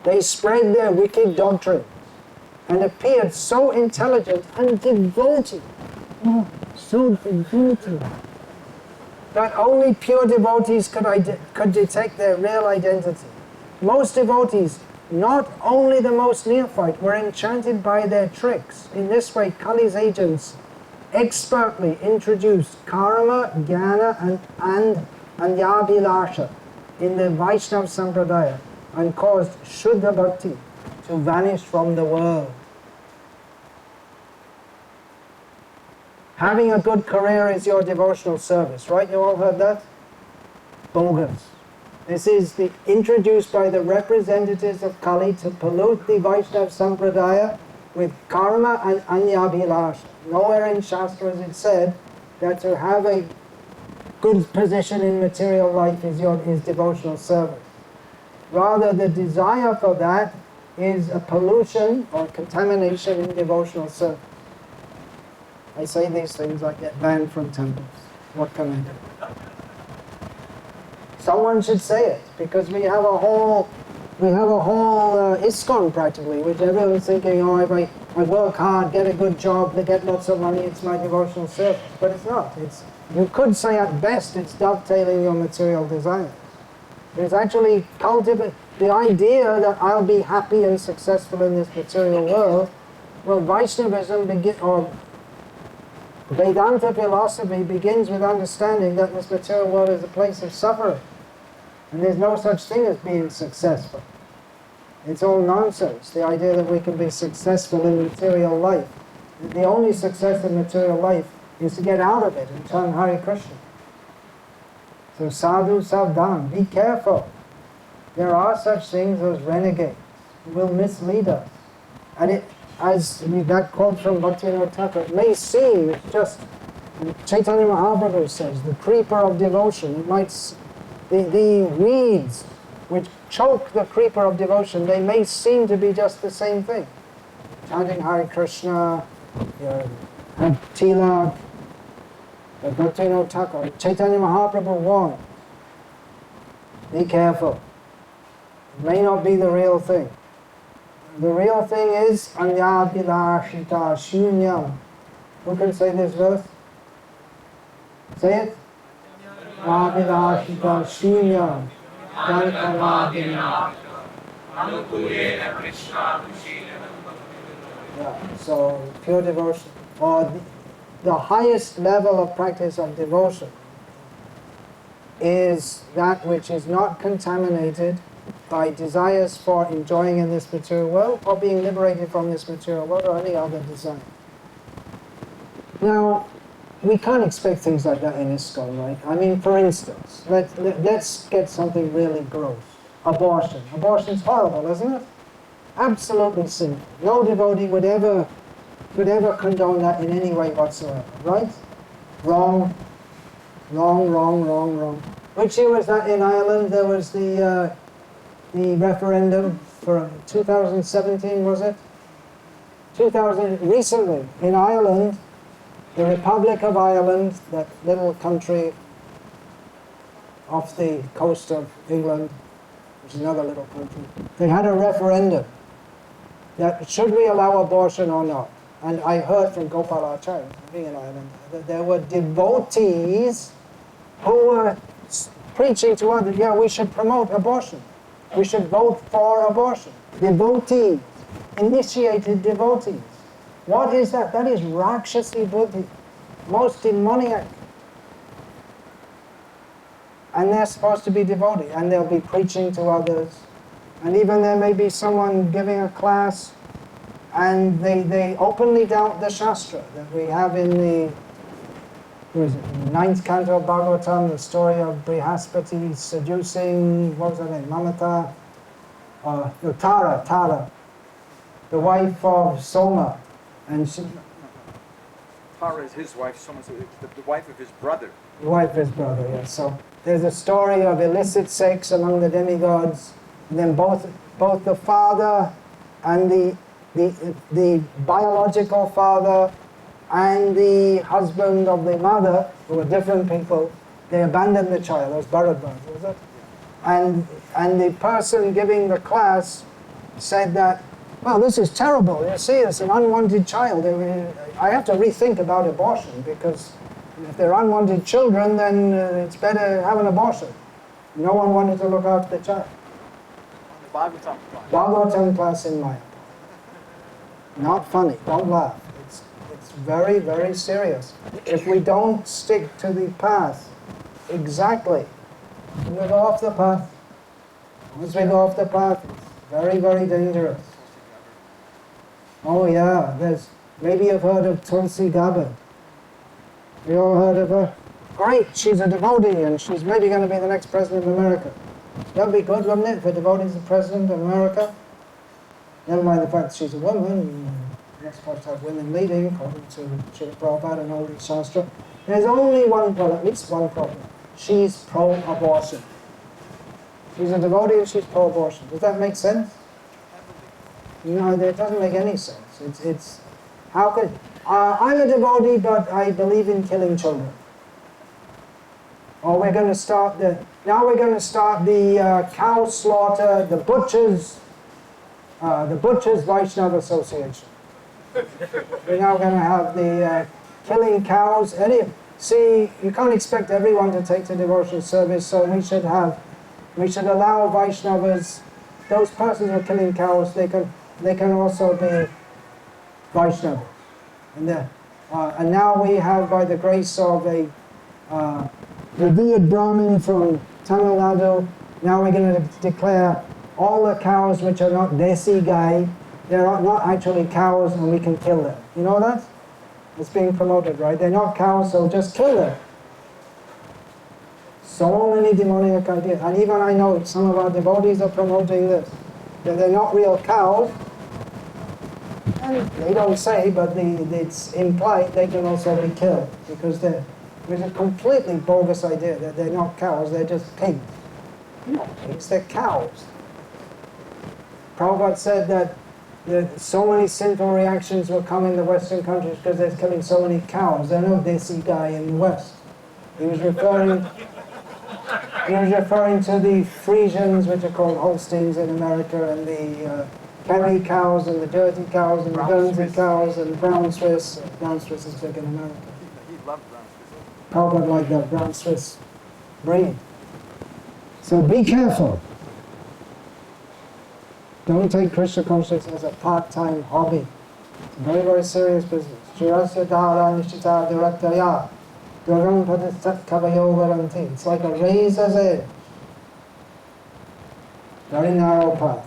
They spread their wicked doctrine and appeared so intelligent and devoted. So devoted that only pure devotees could detect their real identity. Most devotees, not only the most neophyte, were enchanted by their tricks. In this way, Kali's agents expertly introduced karma, jnana and anyabhilasha in the Vaishnava Sampradaya and caused Shuddha Bhakti to vanish from the world. Having a good career is your devotional service, right? You all heard that? Bogus. This is introduced by the representatives of Kali to pollute the Vaishnava Sampradaya with karma and anyabhilasha. Nowhere in Shastra is it said that to have a good position in material life is devotional service. Rather, the desire for that is a pollution or contamination in devotional service. I say these things, I get banned from temples. What can I do? Someone should say it, because we have a whole ISKCON practically, which everyone's thinking, oh, if I work hard, get a good job, get lots of money, it's my devotional service. But it's not. You could say at best it's dovetailing your material desires. It's actually cultivate the idea that I'll be happy and successful in this material world. Well, Vaishnavism or Vedanta philosophy begins with understanding that this material world is a place of suffering. And there's no such thing as being successful. It's all nonsense, the idea that we can be successful in material life. The only success in material life is to get out of it and chant Hare Krishna. So sadhu savdhan, be careful. There are such things as renegades who will mislead us. And as that quote from Bhaktivinoda Thakur, it may seem it's just, Chaitanya Mahaprabhu says, the creeper of devotion. It might, the weeds which choke the creeper of devotion, they may seem to be just the same thing. Chanting Hare Krishna, Tilak, Bhaktivinoda Thakur, Chaitanya Mahaprabhu warned, be careful. It may not be the real thing. The real thing is anyabhilashita shunyam. Who can say this verse? Say it. Anyabhilashita shunyam. Yeah, so pure devotion, or the highest level of practice of devotion is that which is not contaminated by desires for enjoying in this material world or being liberated from this material world or any other desire. Now, we can't expect things like that in ISKCON, right? I mean, for instance, let's get something really gross. Abortion. Abortion's horrible, isn't it? Absolutely sinful. No devotee would ever condone that in any way whatsoever, right? Wrong. Wrong, wrong, wrong, wrong. Which year was that in Ireland? There was the referendum for 2017, was it? recently in Ireland, the Republic of Ireland, that little country off the coast of England, which is another little country, they had a referendum that should we allow abortion or not. And I heard from Gopalacharya, being in Ireland, that there were devotees who were preaching to others, yeah, we should promote abortion. We should vote for abortion. Devotees, initiated devotees. What is that? That is Rakshasi Buddhi, most demoniac. And they're supposed to be devoted, and they'll be preaching to others. And even there may be someone giving a class, and they openly doubt the Shastra that we have in the, ninth canto of Bhagavatam, the story of Brihaspati seducing, what was her name, Mamata? No, Tara, the wife of Soma. And she, Tara is his wife, someone's the wife of his brother. the wife of his brother, yes. So there's a story of illicit sex among the demigods, and then both the father and the biological father and the husband of the mother, who were different people, they abandoned the child. That was Bharadwaj, was it? And the person giving the class said that, well, this is terrible. You see, it's an unwanted child. I have to rethink about abortion, because if they're unwanted children, then it's better have an abortion. No one wanted to look after the child. On the Bhagavatam class. Bhagavatam class in Maya. Not funny. Don't laugh. It's very, very serious. If we don't stick to the path exactly, we go off the path. Once we go off the path, it's very, very dangerous. Oh yeah, maybe you've heard of Tulsi Gabbard. You all heard of her? Great, she's a devotee and she's maybe going to be the next president of America. That would be good, wouldn't it, if a devotee is the president of America? Never mind the fact that she's a woman. You're not supposed to have women leading, according to Srila Prabhupada and all these Shastra. There's only one problem, at least one problem. She's pro-abortion. She's a devotee and she's pro-abortion. Does that make sense? No, it doesn't make any sense. It's how could I'm a devotee, but I believe in killing children. Or we're going to start the cow slaughter, the butchers Vaishnava Association. We're now going to have the killing cows. See, you can't expect everyone to take to devotional service, so we should allow Vaishnavas, those persons who are killing cows, they can also be Vaishnavas. And now we have, by the grace of a revered Brahmin from Tamil Nadu, now we're going to declare all the cows which are not desi gai, they're not actually cows and we can kill them. You know that? It's being promoted, right? They're not cows, so just kill them. So many demoniac ideas. And even I know some of our devotees are promoting this. That they're not real cows. And they don't say, but it's implied they can also be killed. Because there's a completely bogus idea that they're not cows, they're just pigs. They're not pigs, they're cows. Prabhupada said that so many sinful reactions will come in the Western countries because they're killing so many cows. There are no desi guy in the West. He was referring to the Frisians, which are called Holsteins in America, and the Kerry cows, and the dirty cows, and the Guernsey cows, and the brown Swiss. Brown Swiss is big in America. He loved brown Swiss. Prabhupada liked that brown Swiss breed. So be careful. Don't take Krishna consciousness as a part-time hobby. It's a very, very serious business. Shirasya dhara nishchita dhiraktaya duram padistat kavayo varanti. It's like a razor's edge. Very narrow path.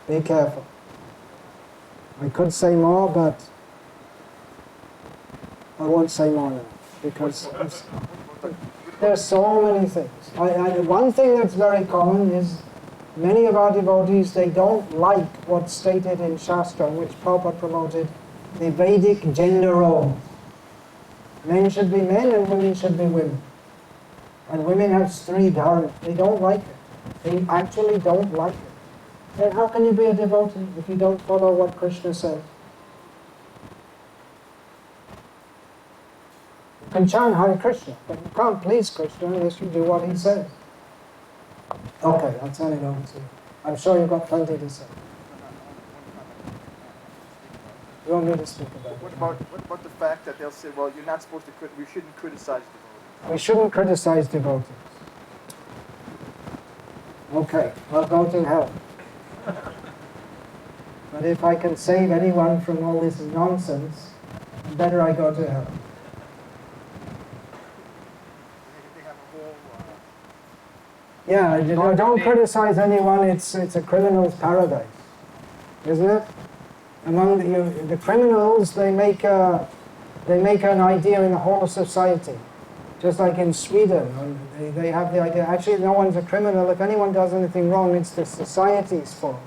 Be careful. I could say more, but I won't say more now, because there's so many things. One thing that's very common is many of our devotees, they don't like what's stated in Shastra, which Prabhupada promoted, the Vedic gender role. Men should be men and women should be women. And women have three dharma. They don't like it. They actually don't like it. Then how can you be a devotee if you don't follow what Krishna says? can chant Hare Krishna, but you can't please Krishna unless you do what he says. Okay, I'll turn it over to you. I'm sure you've got plenty to say. You want me to speak about it? What about the fact that they'll say, well, you're not supposed to, we shouldn't criticize devotees? We shouldn't criticize devotees. Okay, I'll go to hell. But if I can save anyone from all this nonsense, better I go to hell. They have a whole, Yeah, don't criticize anyone, it's a criminal's paradise, isn't it? Among the criminals, they make an idea in the whole of society. Just like in Sweden, they have the idea, actually no one's a criminal, if anyone does anything wrong, it's the society's fault.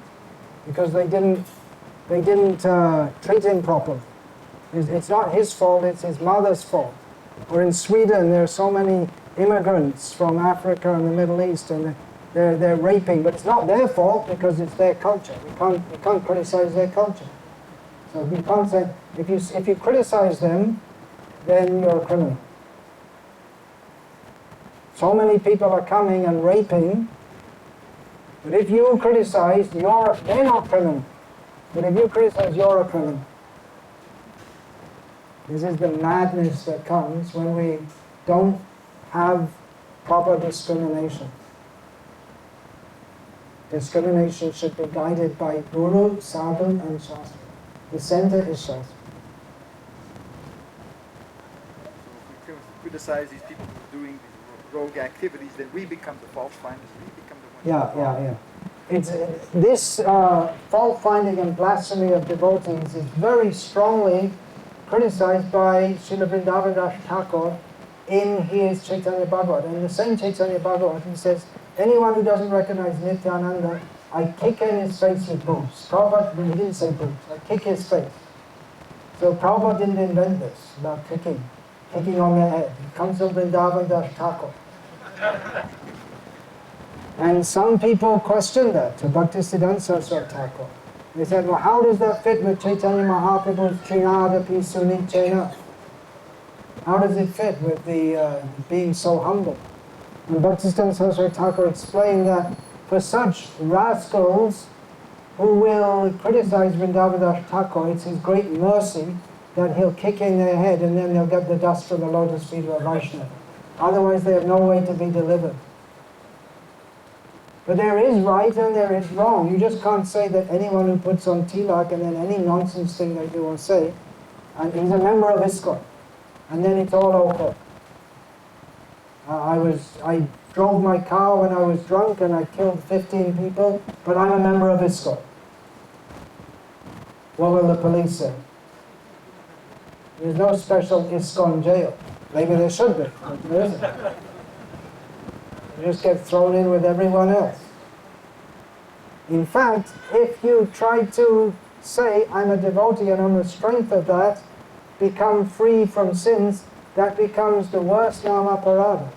Because they didn't treat him properly. It's not his fault, it's his mother's fault. Or in Sweden, there are so many immigrants from Africa and the Middle East, and they're raping, but it's not their fault because it's their culture. We can't criticize their culture. So you can't say, if you criticize them, then you're a criminal. So many people are coming and raping, but if you criticize, they're not criminal. But if you criticize, you're a criminal. This is the madness that comes when we don't have proper discrimination. Discrimination should be guided by Guru, Sadhu, and Shastra. The center is Shastra. So if we criticize these people for doing these rogue activities, then we become the fault finders. We become the ones. Yeah. It's this fault finding and blasphemy of devotees is very strongly criticized by Srila Vrindavan Das Thakur in his Chaitanya Bhagavat. In the same Chaitanya Bhagavat, he says, anyone who doesn't recognize Nityananda, I kick in his face with boots. Prabhupada, he didn't say boots, I kick his face. So Prabhupada didn't invent this about kicking on their head. It comes from Vrindavan Das Thakur. And some people questioned that to Bhaktisiddhanta Saraswati Thakur. They said, well, how does that fit with Chaitanya Mahaprabhu's Trinadapi Sunichena? How does it fit with the being so humble? And Bhaktisiddhanta Saraswati Thakur explained that for such rascals who will criticize Vrindavan Das Thakur, it's his great mercy that he'll kick in their head and then they'll get the dust from the lotus feet of a Vaishnava. Otherwise they have no way to be delivered. But there is right and there is wrong. You just can't say that anyone who puts on tilak and then any nonsense thing they do or say, and he's a member of ISKCON, and then it's all okay. I drove my car when I was drunk and I killed 15 people, but I'm a member of ISKCON. What will the police say? There's no special ISKCON jail. Maybe there should be, but there isn't. You just get thrown in with everyone else. In fact, if you try to say, I'm a devotee and on the strength of that, become free from sins, that becomes the worst namaparada.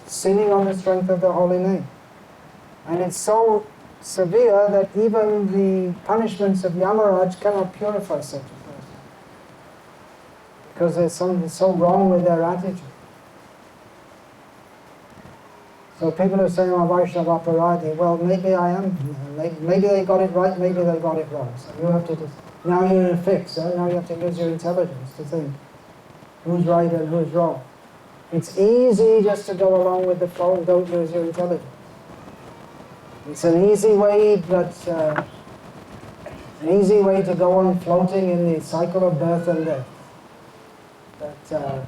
Sinning on the strength of the holy name. And it's so severe that even the punishments of Yamaraj cannot purify such a person. Because there's something so wrong with their attitude. So people are saying, oh, Vaishnava Aparadi, well, maybe I am. Maybe they got it right, maybe they got it wrong. So you have to just, now you're in a fix, now you have to use your intelligence to think who's right and who's wrong. It's easy just to go along with the flow and don't use your intelligence. It's an easy way, but an easy way to go on floating in the cycle of birth and death. But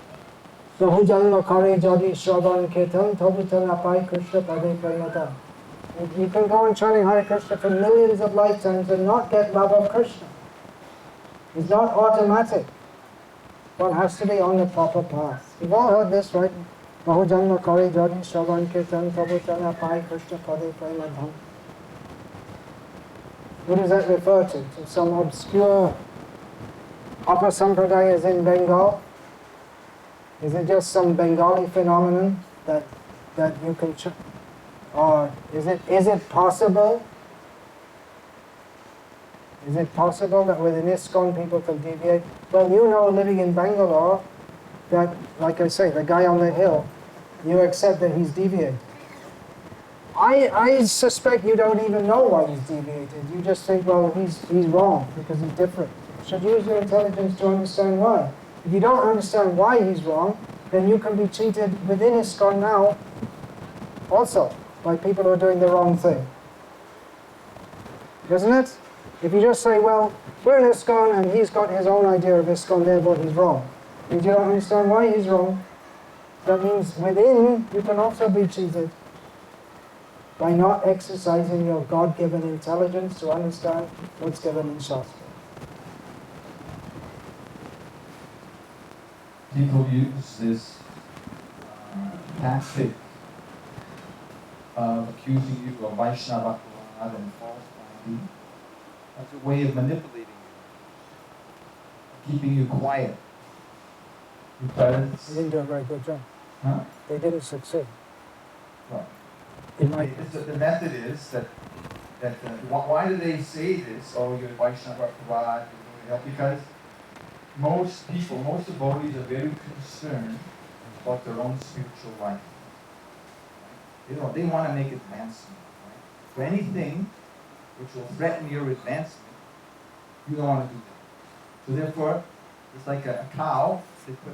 Sohujanma kare jadi shravan kirtan tobutan apai Krishna pade premata. You can go on chanting Hare Krishna for millions of lifetimes and not get love of Krishna. It's not automatic. One has to be on the proper path. You've all heard this, right? Sohujanma kare jadi shravan kirtan tobutan apai Krishna pade premata. What does that refer to? To some obscure upper sampradayas in Bengal? Is it just some Bengali phenomenon that you can, or is it possible? Is it possible that within ISKCON people can deviate? Well, you know, living in Bangalore, that, like I say, the guy on the hill, you accept that he's deviated. I suspect you don't even know why he's deviated. You just think, well, he's wrong because he's different. You should use your intelligence to understand why. If you don't understand why he's wrong, then you can be cheated within ISKCON now also by people who are doing the wrong thing. Isn't it? If you just say, well, we're in ISKCON and he's got his own idea of ISKCON, therefore he's wrong. If you don't understand why he's wrong, that means within you can also be cheated by not exercising your God-given intelligence to understand what's given in Shastra. People use this tactic of accusing you of Vaishnava and false bhakti as a way of manipulating you, keeping you quiet. Because They didn't do a very good job. They didn't succeed. Right. In my The method is that why do they say this? Oh, you're Vaishnava Prabhat, because most people, most devotees are very concerned about their own spiritual life. They want to make advancement. Right? For anything which will threaten your advancement, you don't want to do that. So therefore, it's like a cow. They put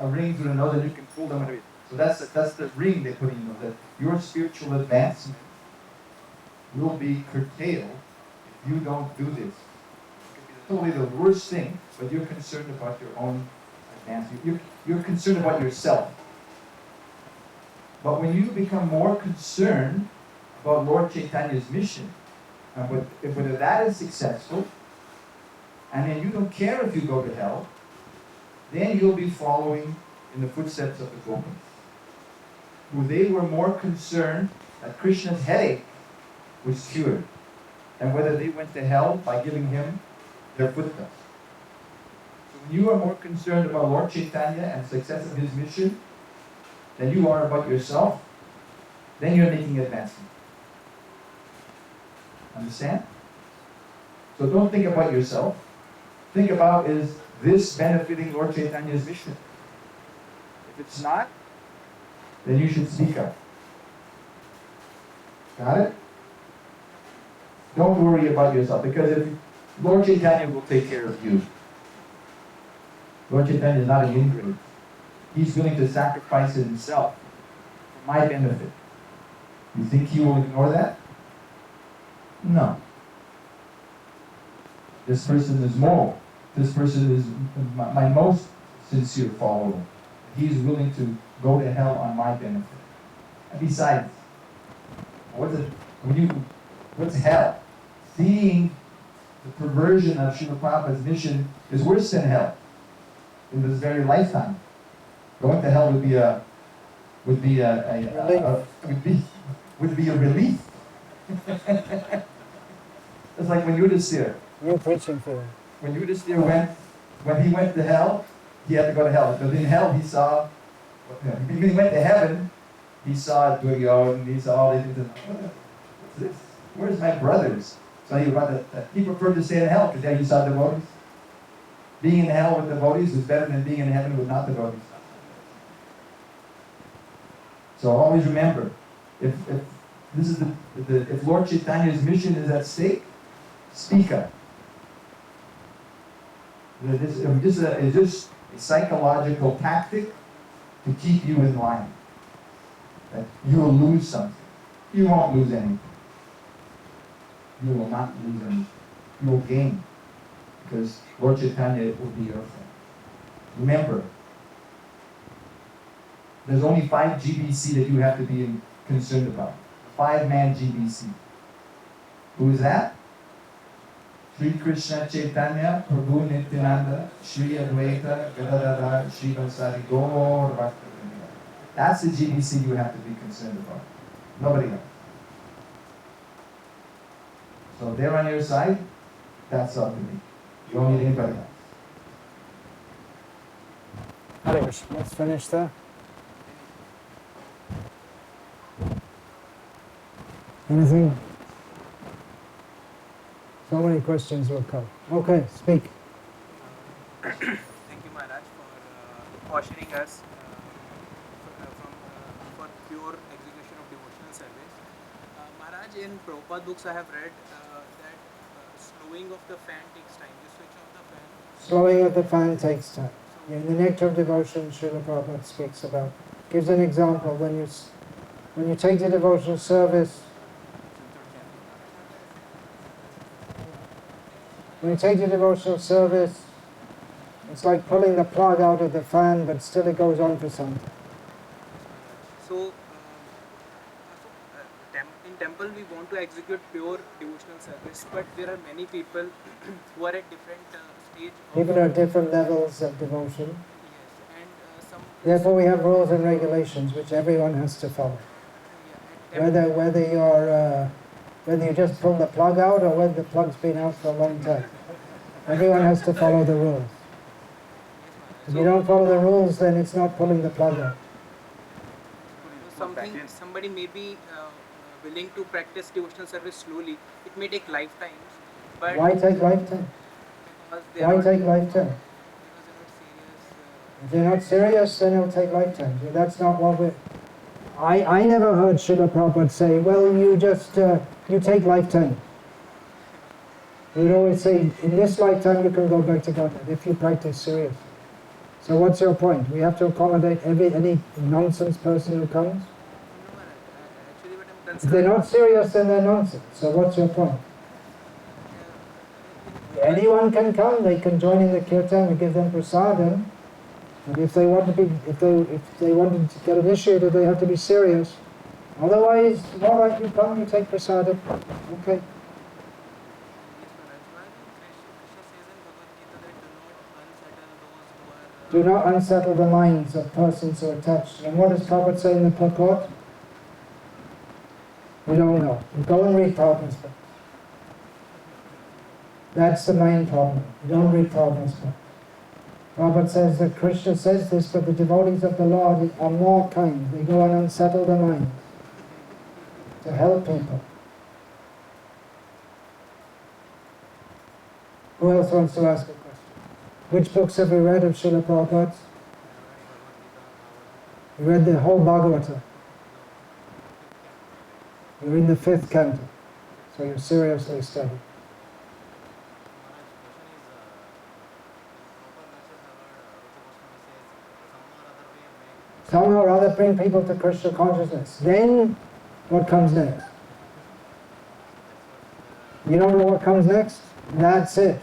a ring through the nose and you can pull them away. So that's the ring they put in you, that your spiritual advancement will be curtailed if you don't do this. It's totally the worst thing, but you're concerned about your own advancement. You're concerned about yourself. But when you become more concerned about Lord Chaitanya's mission, and whether that is successful, and then you don't care if you go to hell, then you'll be following in the footsteps of the Gopis, who they were more concerned that Krishna's headache was cured, and whether they went to hell by giving him their footsteps. So when you are more concerned about Lord Chaitanya and the success of his mission than you are about yourself, then you're making advancement. Understand? So don't think about yourself. Think about, is this benefiting Lord Chaitanya's mission? If it's not, then you should speak up. Got it? Don't worry about yourself, because if Lord Chaitanya will take care of you. Lord Chaitanya is not an ingrate. He's willing to sacrifice himself for my benefit. You think he will ignore that? No. This person is moral. This person is my most sincere follower. He's willing to go to hell on my benefit. And besides, what's hell? Seeing the perversion of Srila Prabhupada's mission is worse than hell in this very lifetime. Going to hell would be a relief. It's like when Yudhisthira. You're preaching for it. When Yudhisthira when he went to hell, he had to go to hell. Because in hell he saw, when he went to heaven, he saw Duryodhana, he saw all these things. What's this? Where's my brothers? So he preferred to stay in hell because there he saw devotees. Being in hell with devotees is better than being in heaven with not devotees. So always remember, if this is if Lord Chaitanya's mission is at stake, speak up. This is just a psychological tactic to keep you in line. That you will lose something. You won't lose anything. You will not lose anything. You will gain. Because Lord Chaitanya will be your friend. Remember, there's only 5 GBC that you have to be concerned about. 5-man GBC. Who is that? Sri Krishna Chaitanya, Prabhu Nityananda, Sri Advaita, Gadadhara, Sri Vasari, Gaur Bhaktivinoda. That's the GBC you have to be concerned about. Nobody else. So they're on your side, that's up to me. You don't need anybody else. Hare Krishna. Let's finish there. Anything? So many questions will come. Okay, speak. Thank you, Maharaj, for cautioning us for pure execution of devotional service. Maharaj, in Prabhupada books I have read that slowing of the fan takes time. You switch off the fan. Slowing of the fan takes time. In the Nectar of Devotion, Srila Prabhupada speaks about, gives an example, when you take the devotional service, it's like pulling the plug out of the fan, but still it goes on for some time. So, in temple we want to execute pure devotional service, but there are many people who are at different stage. People are at different levels of devotion. Yes, and some. Therefore, we have rules and regulations which everyone has to follow. Yeah, Whether you just pull the plug out or whether the plug's been out for a long time. Everyone has to follow the rules. If you don't follow the rules, then it's not pulling the plug out. Somebody may be willing to practice devotional service slowly. It may take lifetimes. But Why take lifetime? Why take lifetime? If they're not serious, then it'll take lifetime. So that's not what we. I never heard Srila Prabhupada say, well, you take lifetime. He'd always say, in this lifetime you can go back to Godhead if you practice seriously. So what's your point? We have to accommodate any nonsense person who comes? If they're not serious, then they're nonsense. So what's your point? Anyone can come, they can join in the kirtan, we give them prasadam. And if they want to get initiated, they have to be serious. Otherwise, all right, you come, you take prasadam. Okay. Do not unsettle the minds of persons who are touched. And what does Prabhupada say in the purport? We don't know. Go and read Prabhupada's book. That's the main problem. You don't read Prabhupada's book. Prabhupada says that Krishna says this, but the devotees of the Lord are more kind. They go and unsettle the minds to help people. Who else wants to ask a question? Which books have you read of Srila Prabhupada's? You read the whole Bhagavata. You're in the 5th canto, so you're seriously studying. Somehow or other bring people to Krishna consciousness. Then, what comes next? You don't know what comes next? That's it.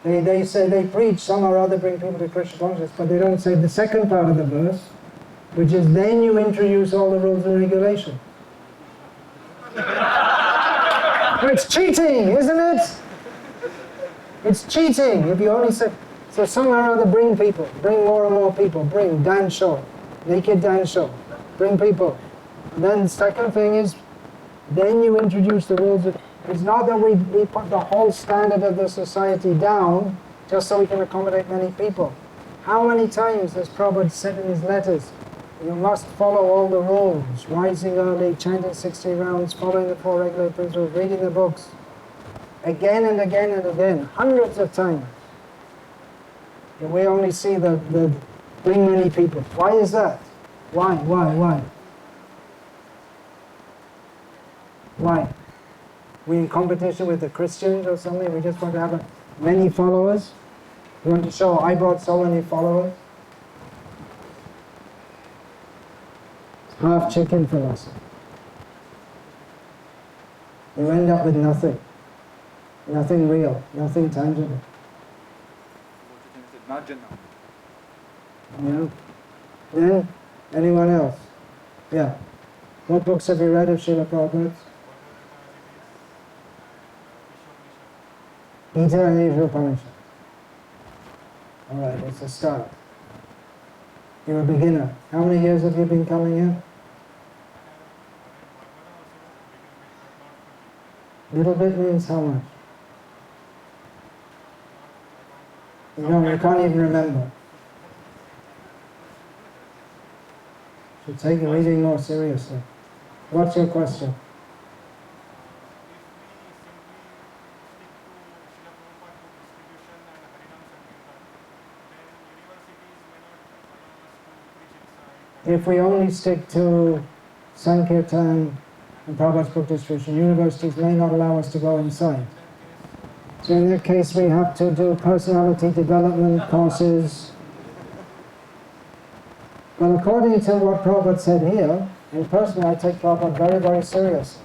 They say, they preach somehow or other bring people to Krishna consciousness, but they don't say the second part of the verse, which is then you introduce all the rules and regulations. It's cheating, isn't it? It's cheating. If you only say, so somehow or other bring people, bring more and more people, bring dance show, naked dance show, bring people. And then the second thing is, then you introduce the rules. It's not that we put the whole standard of the society down just so we can accommodate many people. How many times has Prabhupada said in his letters, you must follow all the rules, rising early, chanting 60 rounds, following the 4 regular principles, reading the books, again and again and again, hundreds of times. And we only see the bring many people. Why is that? Why? Why? We in competition with the Christians or something? We just want to have many followers? We want to show, I brought so many followers? Half chicken philosophy. You end up with nothing. Nothing real, nothing tangible. Yeah. Then, anyone else? Yeah. What books have you read of Srila Prabhupada's? Gita and Eva Upanishad. Alright, it's a start. You're a beginner. How many years have you been coming here? Little bit means how much? You can't even remember. Should take the reading more seriously. What's your question? if we only stick to Sankirtan and Prabhupada's book distribution. Universities may not allow us to go inside. So in that case we have to do personality development courses. But according to what Prabhupada said here, and personally I take Prabhupada very, very seriously.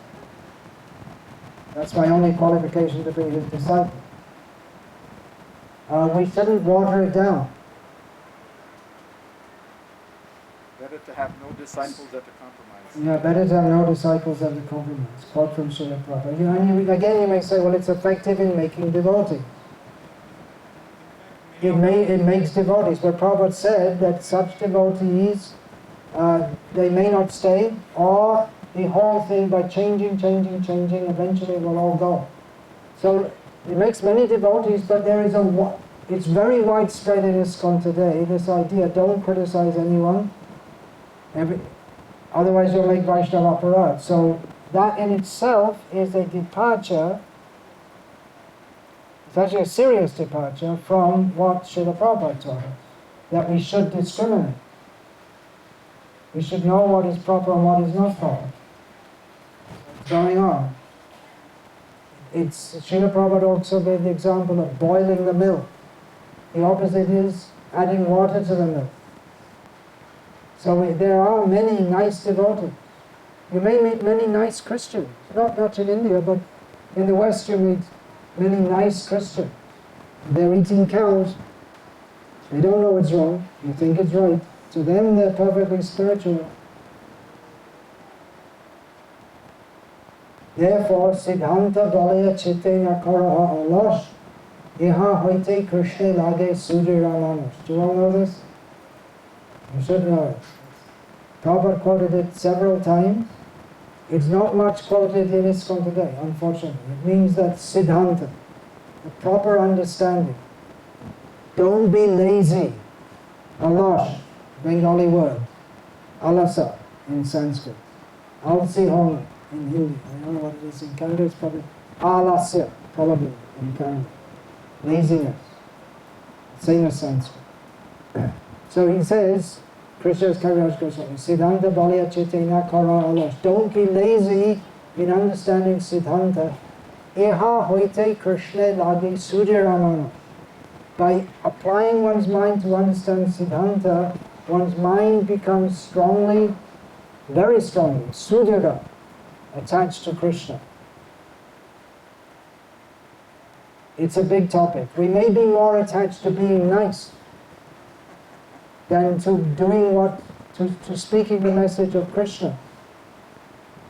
That's my only qualification to be his disciple. We shouldn't water it down. Better to have no disciples than to compromise. Yeah, better to have no disciples than to compromise. Quote from Srila Prabhupada. Again, you may say, well, it's effective in making devotees. It makes devotees, but Prabhupada said that such devotees, they may not stay, or the whole thing by changing, eventually it will all go. So it makes many devotees, but there is it's very widespread in ISKCON today, this idea, don't criticize anyone, otherwise you'll make Vaishnava aparad. So that in itself is a departure, it's actually a serious departure from what Srila Prabhupada taught us, that we should discriminate. We should know what is proper and what is not proper. What's going on? Srila Prabhupada also gave the example of boiling the milk. The opposite is adding water to the milk. So there are many nice devotees. You may meet many nice Christians. Not in India, but in the West you meet many nice Christians. They're eating cows. They don't know it's wrong. You think it's right. To them they're perfectly spiritual. Therefore, Siddhanta Balaya Chittena Karaha Alash Iha Hoite Krishna Lage Sudhiramanush. Do you all know this? You should know it. Prabhupada quoted it several times. It's not much quoted in ISKCON today, unfortunately. It means that Siddhanta, the proper understanding. Don't be lazy. Alash, Bengali word. Alasa in Sanskrit. Alsi hona in Hindi. I don't know what it is in Kannada. It's probably alasya, probably in Kannada. Laziness. Same as Sanskrit. So he says, Krishna's Kaviraj Goswami, Siddhanta Balya Chitena Kara Alash. Don't be lazy in understanding Siddhanta. Iha hoite Krishna lagi Sudhiramana. By applying one's mind to understand Siddhanta, one's mind becomes strongly, very strongly, Sudhira, attached to Krishna. It's a big topic. We may be more attached to being nice than to doing to speaking the message of Krishna.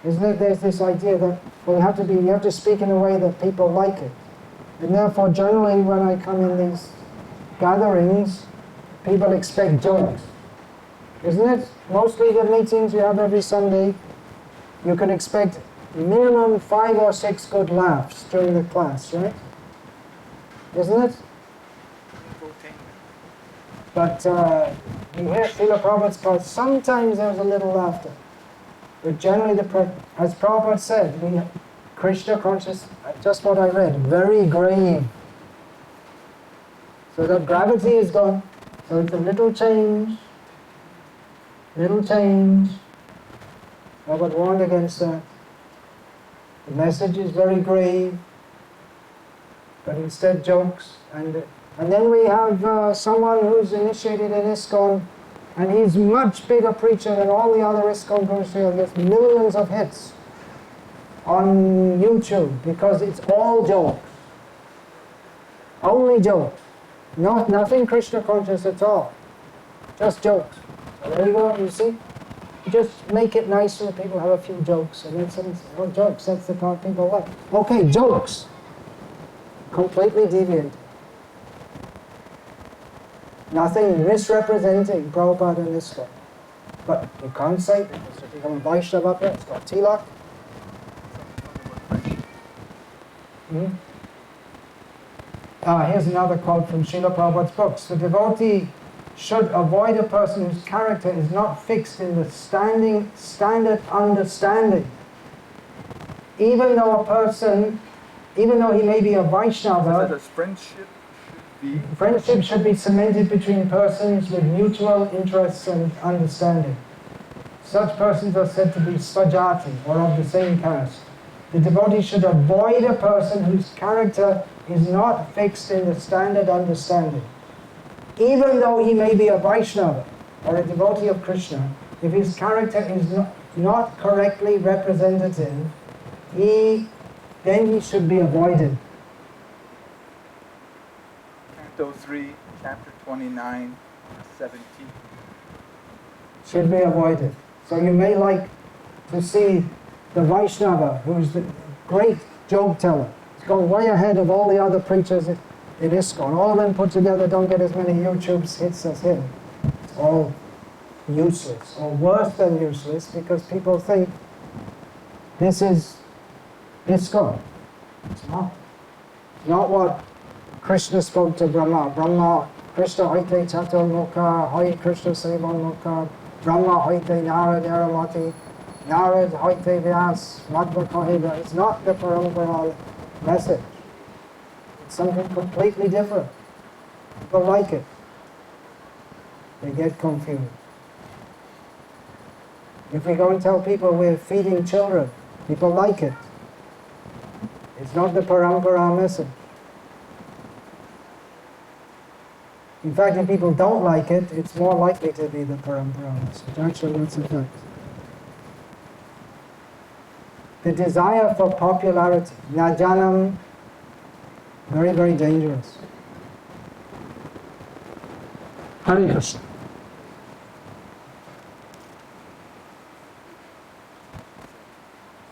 Isn't it? There's this idea that you have to speak in a way that people like it. And therefore, generally, when I come in these gatherings, people expect jokes. Isn't it? Mostly the meetings you have every Sunday, you can expect minimum 5 or 6 good laughs during the class, right? Isn't it? But you hear Srila Prabhupada's class, sometimes there's a little laughter. But generally, as Prabhupada said, Krishna conscious, just what I read, very grave. So the gravity is gone. So it's a little change. Prabhupada warned against that. The message is very grave, but instead jokes. And then we have someone who's initiated in ISKCON, and he's much bigger preacher than all the other ISKCON gurus here. He gets millions of hits on YouTube because it's all jokes. Only jokes. Nothing Krishna conscious at all. Just jokes. So there you go, you see? Just make it nice so that people have a few jokes. And then jokes, that's the part people like. Okay, jokes. Completely deviant. Nothing misrepresenting Prabhupada and ISKCON. But you can't say because if you become a Vaishnava up there, it's got tilak. Here's another quote from Srila Prabhupada's books. The devotee should avoid a person whose character is not fixed in the standard understanding. Even though he may be a Vaishnava, friendship should be cemented between persons with mutual interests and understanding. such persons are said to be svajati, or of the same caste. The devotee should avoid a person whose character is not fixed in the standard understanding. Even though he may be a Vaishnava or a devotee of Krishna, if his character is not correctly representative, then he should be avoided. Canto 3, chapter 29, 17. Should be avoided. So you may like to see the Vaishnava, who's the great joke teller. He's gone way ahead of all the other preachers in ISKCON. All of them put together don't get as many YouTube hits as him. It's all useless, or worse than useless, because people think this is ISKCON. It's not. Not what Krishna spoke to Brahma. Brahma, Krishna Aite Chatur Mukha, Hai Krishna Sevan Mukha, Brahma Aite Narad Aramati, Narad Aite Vyas, Madhva Kahega. It's not the Parampara message. It's something completely different. People like it. They get confused. If we go and tell people we're feeding children, people like it. It's not the Parampara message. In fact, if people don't like it, it's more likely to be the Parampara message. Actually, that's a fact. The desire for popularity, najanam, very, very dangerous. Hare Krishna.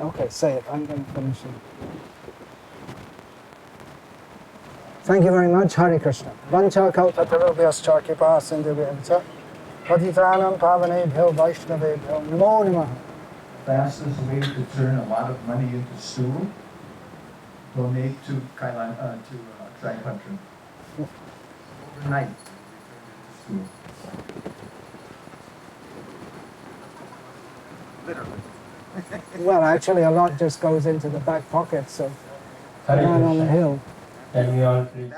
Okay, say it. I'm going to finish it. Thank you very much. Hare Krishna. Vancha kalpatarubhyascha kripa sindhubhyascha patitanam pavanebhyo vaishnavebhyo namo namaha. Fastest way to turn a lot of money into stool, donate to Track Country. Overnight, stool. Literally. Well, actually, a lot just goes into the back pockets of the man on the hill. Can we all please?